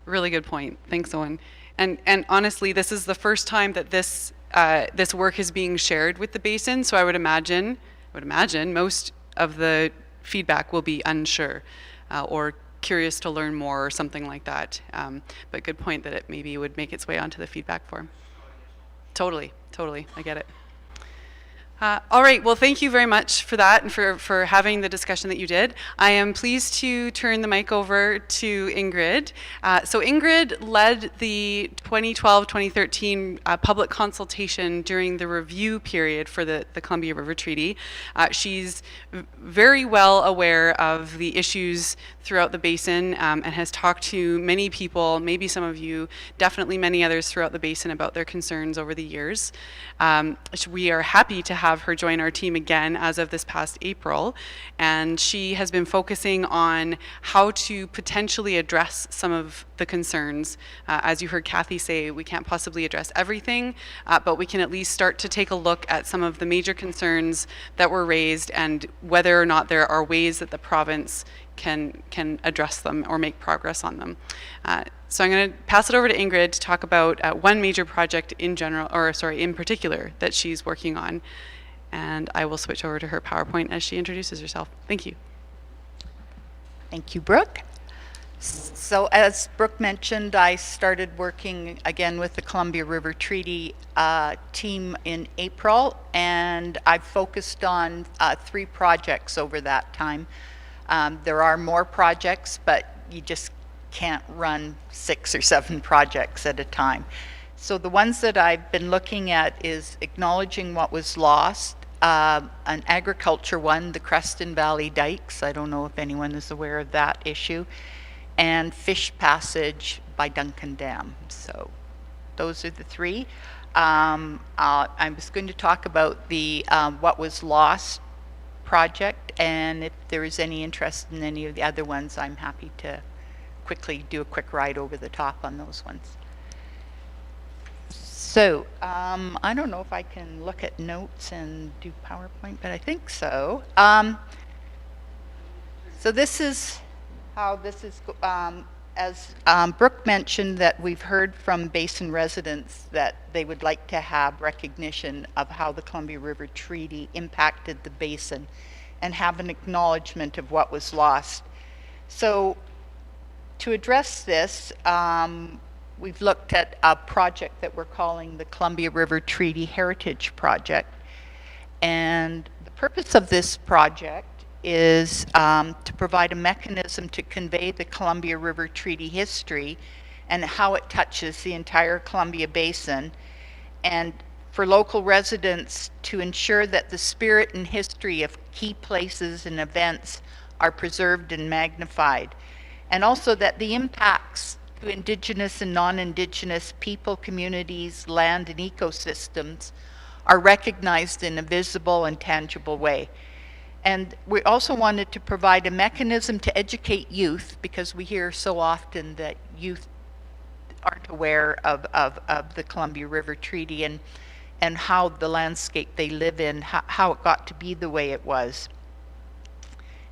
Really good point. Thanks, Owen. And honestly, this is the first time that this work is being shared with the Basin. So I would imagine most of the feedback will be unsure or curious to learn more or something like that. But good point that it maybe would make its way onto the feedback form. Totally. I get it. All right, well, thank you very much for that and for having the discussion that you did. I am pleased to turn the mic over to Ingrid. So Ingrid led the 2012-2013 public consultation during the review period for the Columbia River Treaty. She's very well aware of the issues throughout the Basin and has talked to many people, maybe some of you, definitely many others throughout the Basin about their concerns over the years. We are happy to have have her join our team again as of this past April. And she has been focusing on how to potentially address some of the concerns. As you heard Kathy say, we can't possibly address everything, but we can at least start to take a look at some of the major concerns that were raised and whether or not there are ways that the province can address them or make progress on them. So I'm going to pass it over to Ingrid to talk about one major project in general, or sorry, in particular, that she's working on. And I will switch over to her PowerPoint as she introduces herself. Thank you. Thank you, Brooke. So as Brooke mentioned, I started working again with the Columbia River Treaty team in April, and I've focused on 3 projects over that time. There are more projects, but you just can't run 6 or 7 projects at a time. So the ones that I've been looking at is acknowledging what was lost, an agriculture one, the Creston Valley Dikes. I don't know if anyone is aware of that issue, and Fish Passage by Duncan Dam. So those are the 3. I was going to talk about the what was lost project, and if there is any interest in any of the other ones, I'm happy to quickly do a quick ride over the top on those ones. So I don't know if I can look at notes and do PowerPoint, but I think so. So this is how this is, as Brooke mentioned, that we've heard from Basin residents that they would like to have recognition of how the Columbia River Treaty impacted the basin and have an acknowledgement of what was lost. So to address this, we've looked at a project that we're calling the Columbia River Treaty Heritage Project. And the purpose of this project is to provide a mechanism to convey the Columbia River Treaty history and how it touches the entire Columbia Basin, and for local residents to ensure that the spirit and history of key places and events are preserved and magnified, and also that the impacts to Indigenous and non-Indigenous people, communities, land, and ecosystems are recognized in a visible and tangible way. And we also wanted to provide a mechanism to educate youth, because we hear so often that youth aren't aware of the Columbia River Treaty and how the landscape they live in, how it got to be the way it was.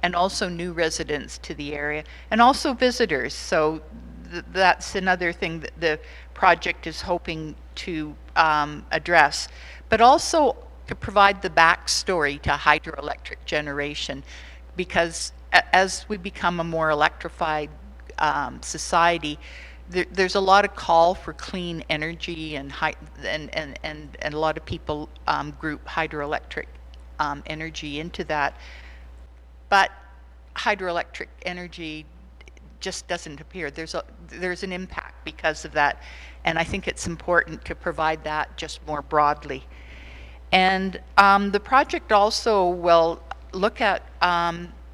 And also new residents to the area, and also visitors. So that's another thing that the project is hoping to address. But also to provide the backstory to hydroelectric generation, because as we become a more electrified society, there's a lot of call for clean energy, and a lot of people group hydroelectric energy into that. But hydroelectric energy just doesn't appear. There's an impact because of that, and I think it's important to provide that just more broadly. And the project also will look at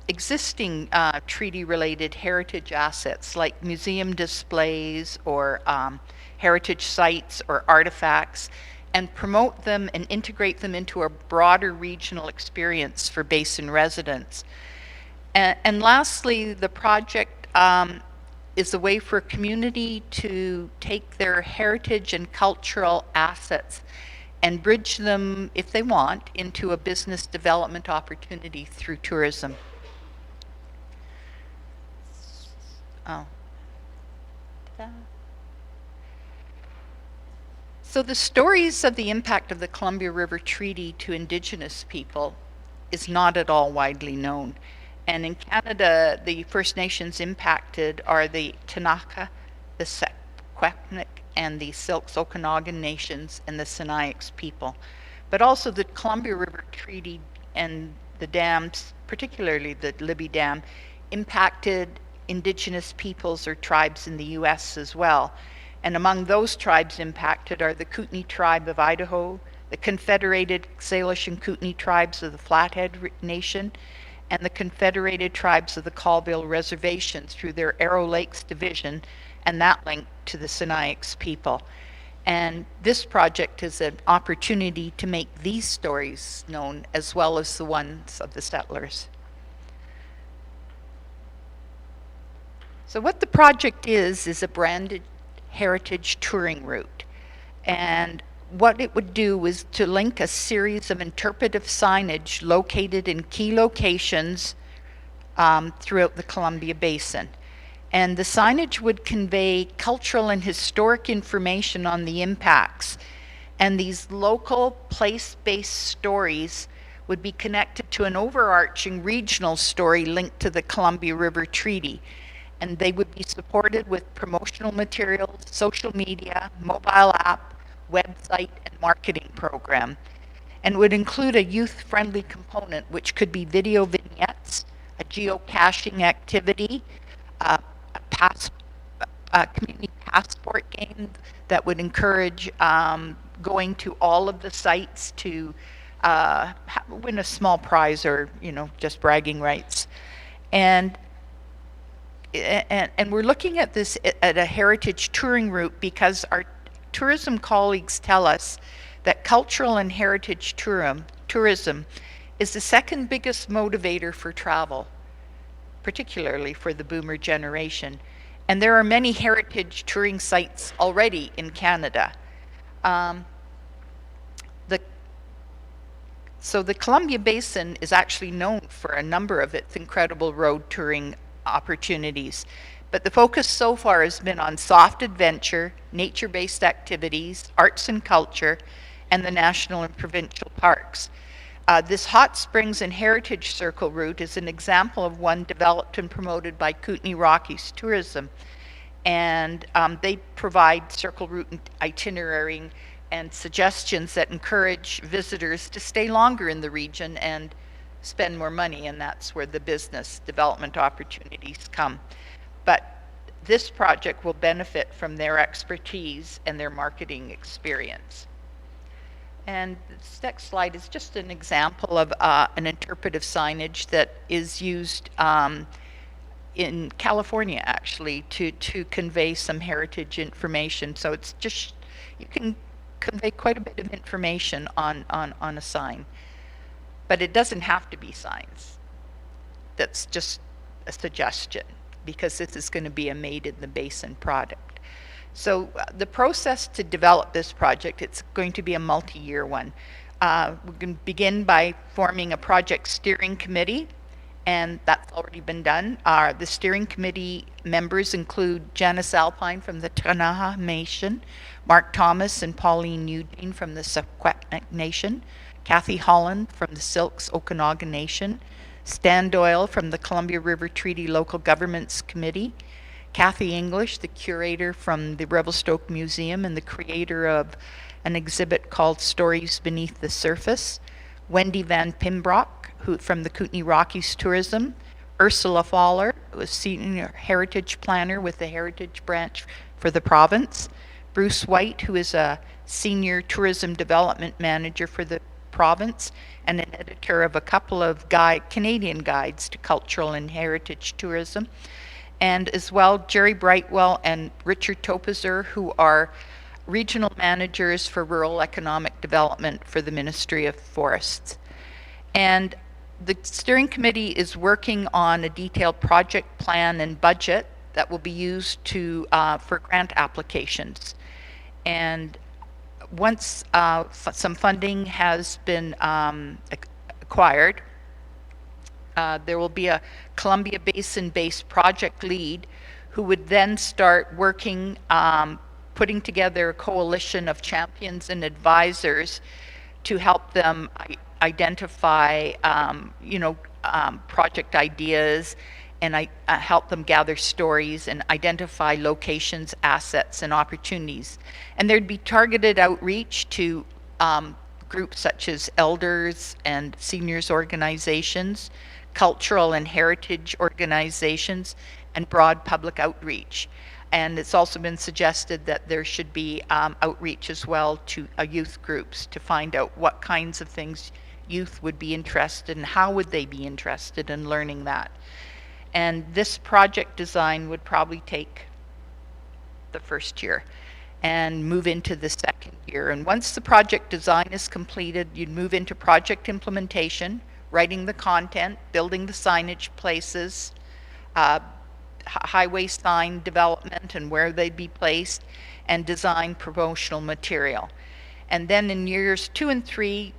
existing treaty-related heritage assets like museum displays or heritage sites or artifacts, and promote them and integrate them into a broader regional experience for Basin residents. And lastly, the project is a way for a community to take their heritage and cultural assets and bridge them, if they want, into a business development opportunity through tourism. Oh. Ta-da. So the stories of the impact of the Columbia River Treaty to Indigenous people is not at all widely known. And in Canada, the First Nations impacted are the Tanaka, the Seco, and the Silks Okanagan nations, and the Sinixt people. But also the Columbia River Treaty and the dams, particularly the Libby Dam, impacted Indigenous peoples or tribes in the U.S. as well. And among those tribes impacted are the Kootenai tribe of Idaho, the Confederated Salish and Kootenai tribes of the Flathead Nation, and the Confederated tribes of the Colville Reservation through their Arrow Lakes division, and that linked to the Sinixt people. And this project is an opportunity to make these stories known as well as the ones of the settlers. So what the project is a branded heritage touring route. And what it would do is to link a series of interpretive signage located in key locations throughout the Columbia Basin. And the signage would convey cultural and historic information on the impacts. And these local place-based stories would be connected to an overarching regional story linked to the Columbia River Treaty. And they would be supported with promotional materials, social media, mobile app, website, and marketing program. And would include a youth-friendly component, which could be video vignettes, a geocaching activity, a community passport game that would encourage going to all of the sites to win a small prize or, just bragging rights. And we're looking at this at a heritage touring route because our tourism colleagues tell us that cultural and heritage tourism is the second biggest motivator for travel, particularly for the boomer generation. And there are many heritage touring sites already in Canada. So the Columbia Basin is actually known for a number of its incredible road touring opportunities. But the focus so far has been on soft adventure, nature-based activities, arts and culture, and the national and provincial parks. This Hot Springs and Heritage Circle route is an example of one developed and promoted by Kootenay Rockies Tourism. And they provide circle route itinerary and suggestions that encourage visitors to stay longer in the region and spend more money, and that's where the business development opportunities come. But this project will benefit from their expertise and their marketing experience. And this next slide is just an example of an interpretive signage that is used in California, actually, to convey some heritage information. So it's just, you can convey quite a bit of information on a sign. But it doesn't have to be signs. That's just a suggestion, because this is going to be a made in the basin product. So the process to develop this project, it's going to be a multi-year one. We're going to begin by forming a project steering committee, and that's already been done. The steering committee members include Janice Alpine from the Tanaka Nation, Mark Thomas and Pauline Eugene from the Aquatic Nation, Kathy Holland from the Silks Okanagan Nation, Stan Doyle from the Columbia River Treaty Local Governments Committee, Kathy English, the curator from the Revelstoke Museum and the creator of an exhibit called Stories Beneath the Surface, Wendy Van Pimbrock, who from the Kootenay Rockies Tourism, Ursula Fowler, who is Senior Heritage Planner with the Heritage Branch for the province, Bruce White, who is a Senior Tourism Development Manager for the province and an editor of a couple of Canadian guides to cultural and heritage tourism, and as well Jerry Brightwell and Richard Topazer, who are regional managers for rural economic development for the Ministry of Forests. And the steering committee is working on a detailed project plan and budget that will be used to for grant applications. And once some funding has been acquired, there will be a Columbia Basin-based project lead who would then start working, putting together a coalition of champions and advisors to help them identify, project ideas and help them gather stories and identify locations, assets, and opportunities. And there'd be targeted outreach to groups such as elders and seniors organizations, cultural and heritage organizations, and broad public outreach. And it's also been suggested that there should be outreach as well to youth groups to find out what kinds of things youth would be interested in, how would they be interested in learning that. And this project design would probably take the first year. and move into the second year. And once the project design is completed, you'd move into project implementation, writing the content, building the signage places, highway sign development and where they'd be placed, and design promotional material. And then in years 2 and 3,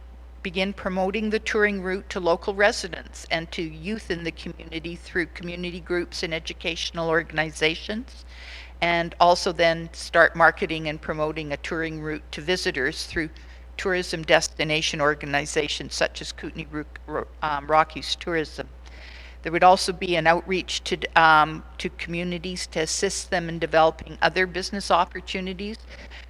begin promoting the touring route to local residents and to youth in the community through community groups and educational organizations, and also then start marketing and promoting a touring route to visitors through tourism destination organizations such as Kootenay Rockies Tourism. There would also be an outreach to communities to assist them in developing other business opportunities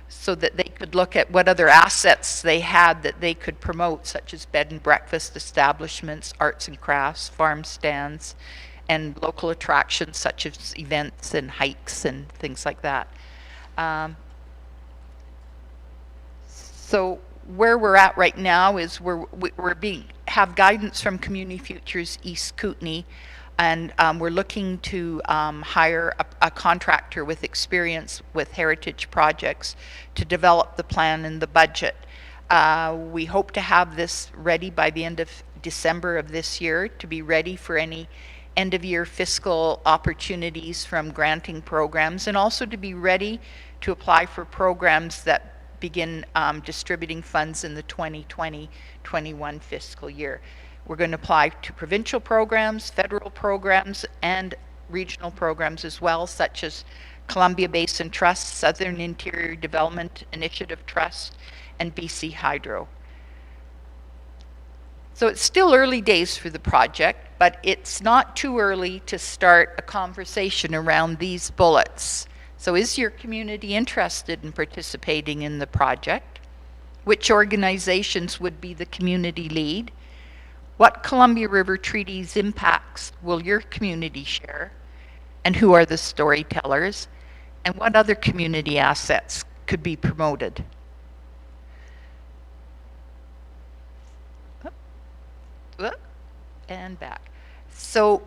so that they could look at what other assets they had that they could promote, such as bed and breakfast establishments, arts and crafts, farm stands, and local attractions such as events and hikes and things like that. So where we're at right now is have guidance from Community Futures East Kootenay, and we're looking to hire a contractor with experience with heritage projects to develop the plan and the budget. We hope to have this ready by the end of December of this year to be ready for any end-of-year fiscal opportunities from granting programs, and also to be ready to apply for programs that begin distributing funds in the 2020-21 fiscal year. We're going to apply to provincial programs, federal programs, and regional programs as well, such as Columbia Basin Trust, Southern Interior Development Initiative Trust, and BC Hydro. So it's still early days for the project, but it's not too early to start a conversation around these bullets. So is your community interested in participating in the project? Which organizations would be the community lead? What Columbia River Treaty's impacts will your community share? And who are the storytellers? And what other community assets could be promoted? And back. So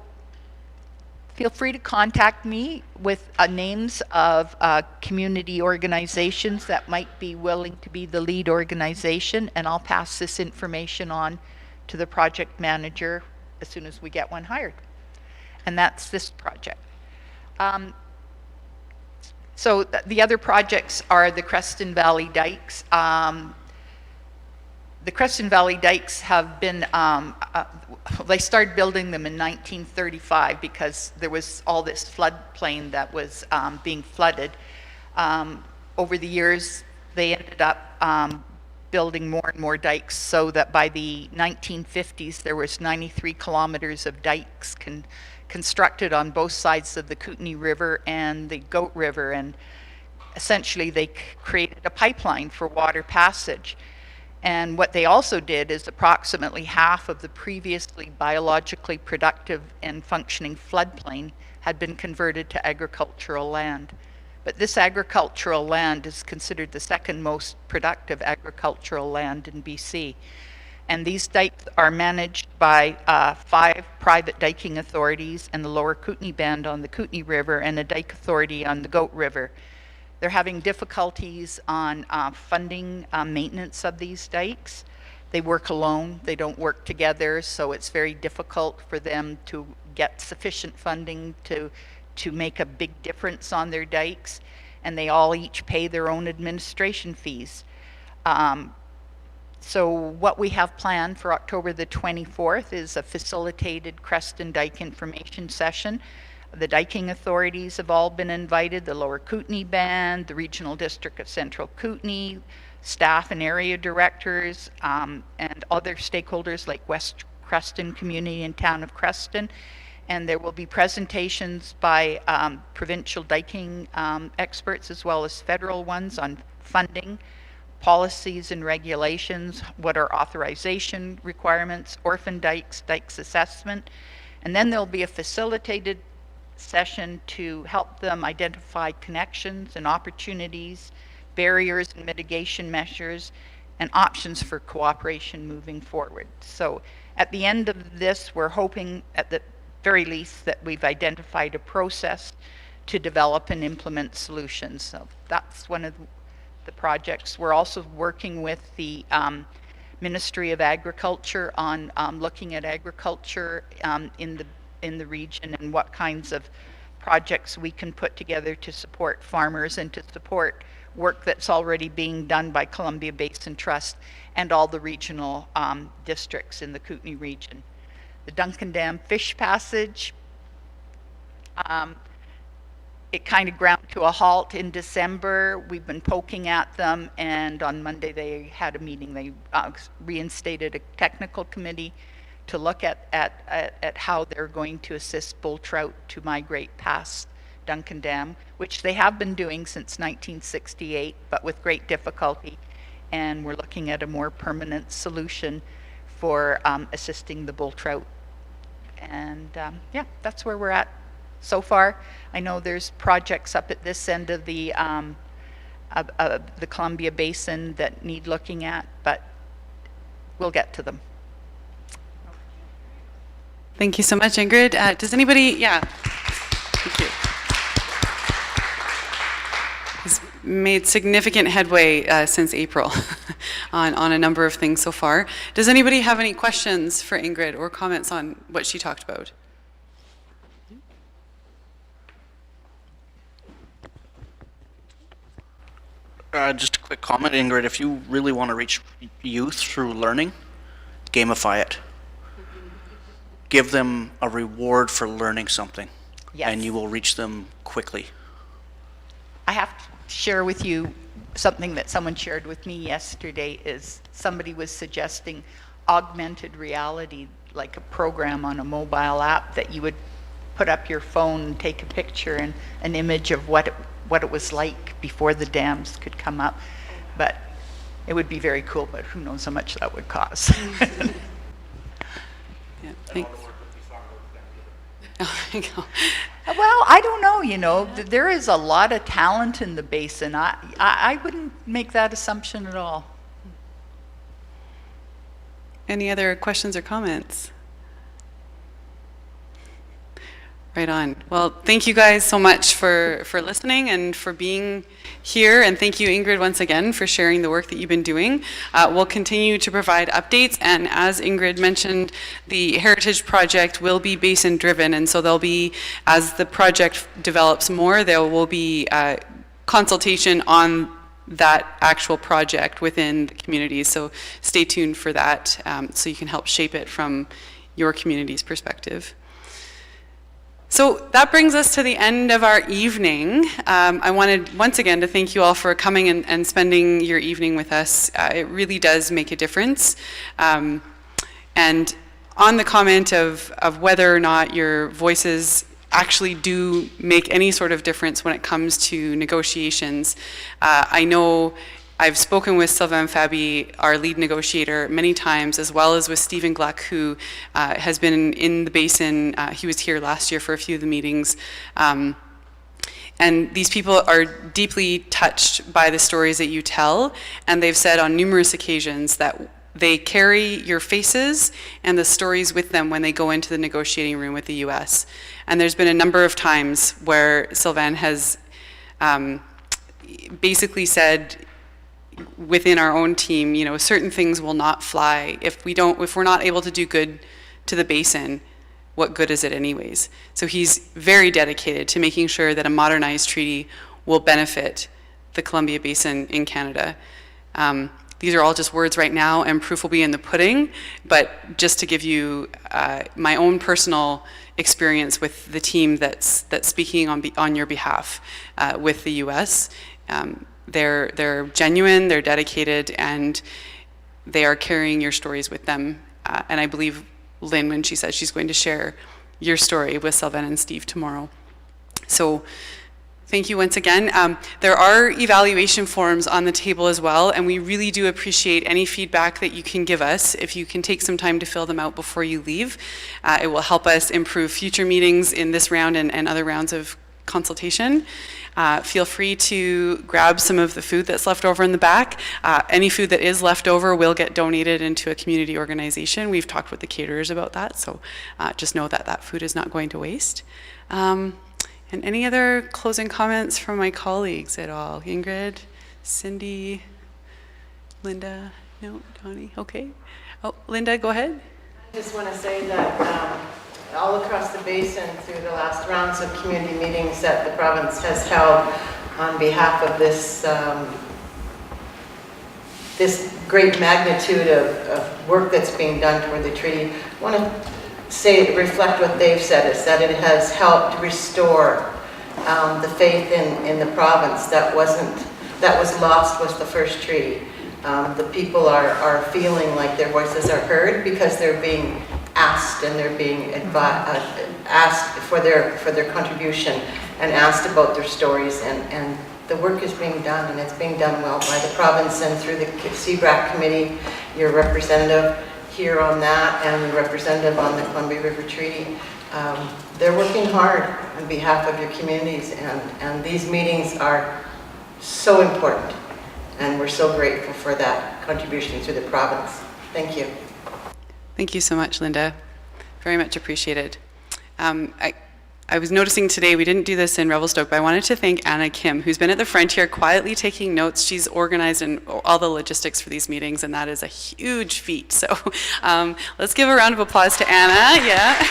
feel free to contact me with names of community organizations that might be willing to be the lead organization, and I'll pass this information on to the project manager as soon as we get one hired. And that's this project. So the other projects are the Creston Valley Dikes. The Creston Valley Dikes have been, they started building them in 1935 because there was all this floodplain that was being flooded. Over the years, they ended up building more and more dikes, so that by the 1950s, there was 93 kilometers of dikes constructed on both sides of the Kootenay River and the Goat River, and essentially they created a pipeline for water passage. And what they also did is approximately half of the previously biologically productive and functioning floodplain had been converted to agricultural land. But this agricultural land is considered the second most productive agricultural land in BC. And these dikes are managed by 5 private diking authorities and the Lower Kootenay Band on the Kootenay River and a dike authority on the Goat River. They're having difficulties on funding maintenance of these dikes. They work alone, they don't work together, so it's very difficult for them to get sufficient funding to make a big difference on their dikes, and they all each pay their own administration fees. So what we have planned for October the 24th is a facilitated Creston Dike information session. The diking authorities have all been invited, the Lower Kootenay Band, the Regional District of Central Kootenay, staff and area directors, and other stakeholders like West Creston Community and Town of Creston. And there will be presentations by provincial diking experts as well as federal ones on funding, policies and regulations, what are authorization requirements, orphan dikes, dikes assessment. And then there'll be a facilitated session to help them identify connections and opportunities, barriers and mitigation measures, and options for cooperation moving forward. So at the end of this, we're hoping at the very least that we've identified a process to develop and implement solutions. So that's one of the projects. We're also working with the Ministry of Agriculture on looking at agriculture in the region and what kinds of projects we can put together to support farmers and to support work that's already being done by Columbia Basin Trust and all the regional districts in the Kootenay region. The Duncan Dam Fish Passage, it kind of ground to a halt in December. We've been poking at them, and on Monday they had a meeting. They reinstated a technical committee to look at how they're going to assist bull trout to migrate past Duncan Dam, which they have been doing since 1968, but with great difficulty. And we're looking at a more permanent solution for assisting the bull trout. And yeah, that's where we're at so far. I know there's projects up at this end of the Columbia Basin that need looking at, but we'll get to them. Thank you so much, Ingrid. Does anybody, yeah, thank you. Has made significant headway since April on a number of things so far. Does anybody have any questions for Ingrid or comments on what she talked about? Just a quick comment, Ingrid. If you really want to reach youth through learning, gamify it. Give them a reward for learning something, Yes. and you will reach them quickly. I have to share with you something that someone shared with me yesterday. Is somebody was suggesting augmented reality, like a program on a mobile app that you would put up your phone and take a picture and an image of what it was like before the dams could come up. But it would be very cool, but who knows how much that would cost. Yeah, thanks. Oh, there you go. Well, I don't know, you know, there is a lot of talent in the basin. I wouldn't make that assumption at all. Any other questions or comments? Right on. Well, thank you guys so much for listening and for being here. And thank you, Ingrid, once again for sharing the work that you've been doing. We'll continue to provide updates. And as Ingrid mentioned, the Heritage Project will be basin driven. And so there'll be, as the project develops more, there will be consultation on that actual project within the community. So stay tuned for that so you can help shape it from your community's perspective. So that brings us to the end of our evening. I wanted once again to thank you all for coming and spending your evening with us. It really does make a difference. And on the comment of whether or not your voices actually do make any sort of difference when it comes to negotiations, I know I've spoken with Sylvain Fabi, our lead negotiator, many times, as well as with Stephen Gluck, who has been in the basin. He was here last year for a few of the meetings. And these people are deeply touched by the stories that you tell, and they've said on numerous occasions that they carry your faces and the stories with them when they go into the negotiating room with the U.S. And there's been a number of times where Sylvain has basically said, within our own team, you know, certain things will not fly if we're not able to do good to the basin. What good is it anyways? So he's very dedicated to making sure that a modernized treaty will benefit the Columbia Basin in Canada. These are all just words right now, and proof will be in the pudding. But just to give you my own personal experience with the team that's speaking on your behalf with the U.S. They're genuine, they're dedicated, and they are carrying your stories with them. And I believe Lynn, when she says she's going to share your story with Sylvain and Steve tomorrow. So thank you once again. There are evaluation forms on the table as well, and we really do appreciate any feedback that you can give us. If you can take some time to fill them out before you leave, it will help us improve future meetings in this round and other rounds of consultation. Feel free to grab some of the food that's left over in the back. Any food that is left over will get donated into a community organization. We've talked with the caterers about that, so just know that that food is not going to waste. And And any other closing comments from my colleagues at all? Ingrid, Cindy, Linda? No, Donnie? Okay. Oh, Linda, go ahead. I just want to say that all across the basin, through the last rounds of community meetings that the province has held on behalf of this this great magnitude of work that's being done toward the treaty, I want to reflect what they've said, is that it has helped restore the faith in the province that was lost with the first treaty. The people are feeling like their voices are heard because they're being asked, and they're being asked for their contribution and asked about their stories, and the work is being done, and it's being done well by the province and through the CBRAC committee, your representative here on that, and the representative on the Columbia River Treaty. They're working hard on behalf of your communities, and these meetings are so important, and we're so grateful for that contribution through the province. Thank you. Thank you so much, Linda. Very much appreciated. I was noticing today, we didn't do this in Revelstoke, but I wanted to thank Anna Kim, who's been at the front here quietly taking notes. She's organized in all the logistics for these meetings, and that is a huge feat. So let's give a round of applause to Anna. Yeah.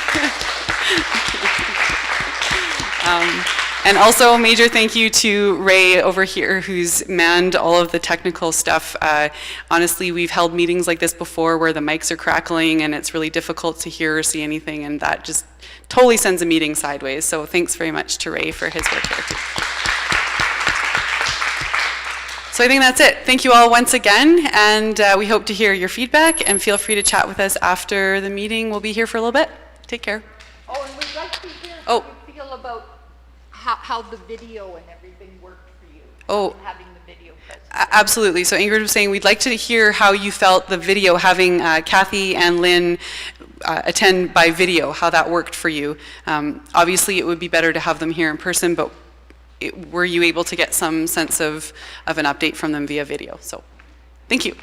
And also a major thank you to Ray over here, who's manned all of the technical stuff. Honestly, we've held meetings like this before where the mics are crackling and it's really difficult to hear or see anything, and that just totally sends a meeting sideways. So thanks very much to Ray for his work here too. So I think that's it. Thank you all once again, and we hope to hear your feedback, and feel free to chat with us after the meeting. We'll be here for a little bit. Take care. Oh, and we'd like to hear how you feel about how the video and everything worked for you. Oh, having the video presentation. Absolutely. So Ingrid was saying we'd like to hear how you felt the video, having Kathy and Lynn attend by video, how that worked for you. Obviously, it would be better to have them here in person, but were you able to get some sense of an update from them via video? So, thank you.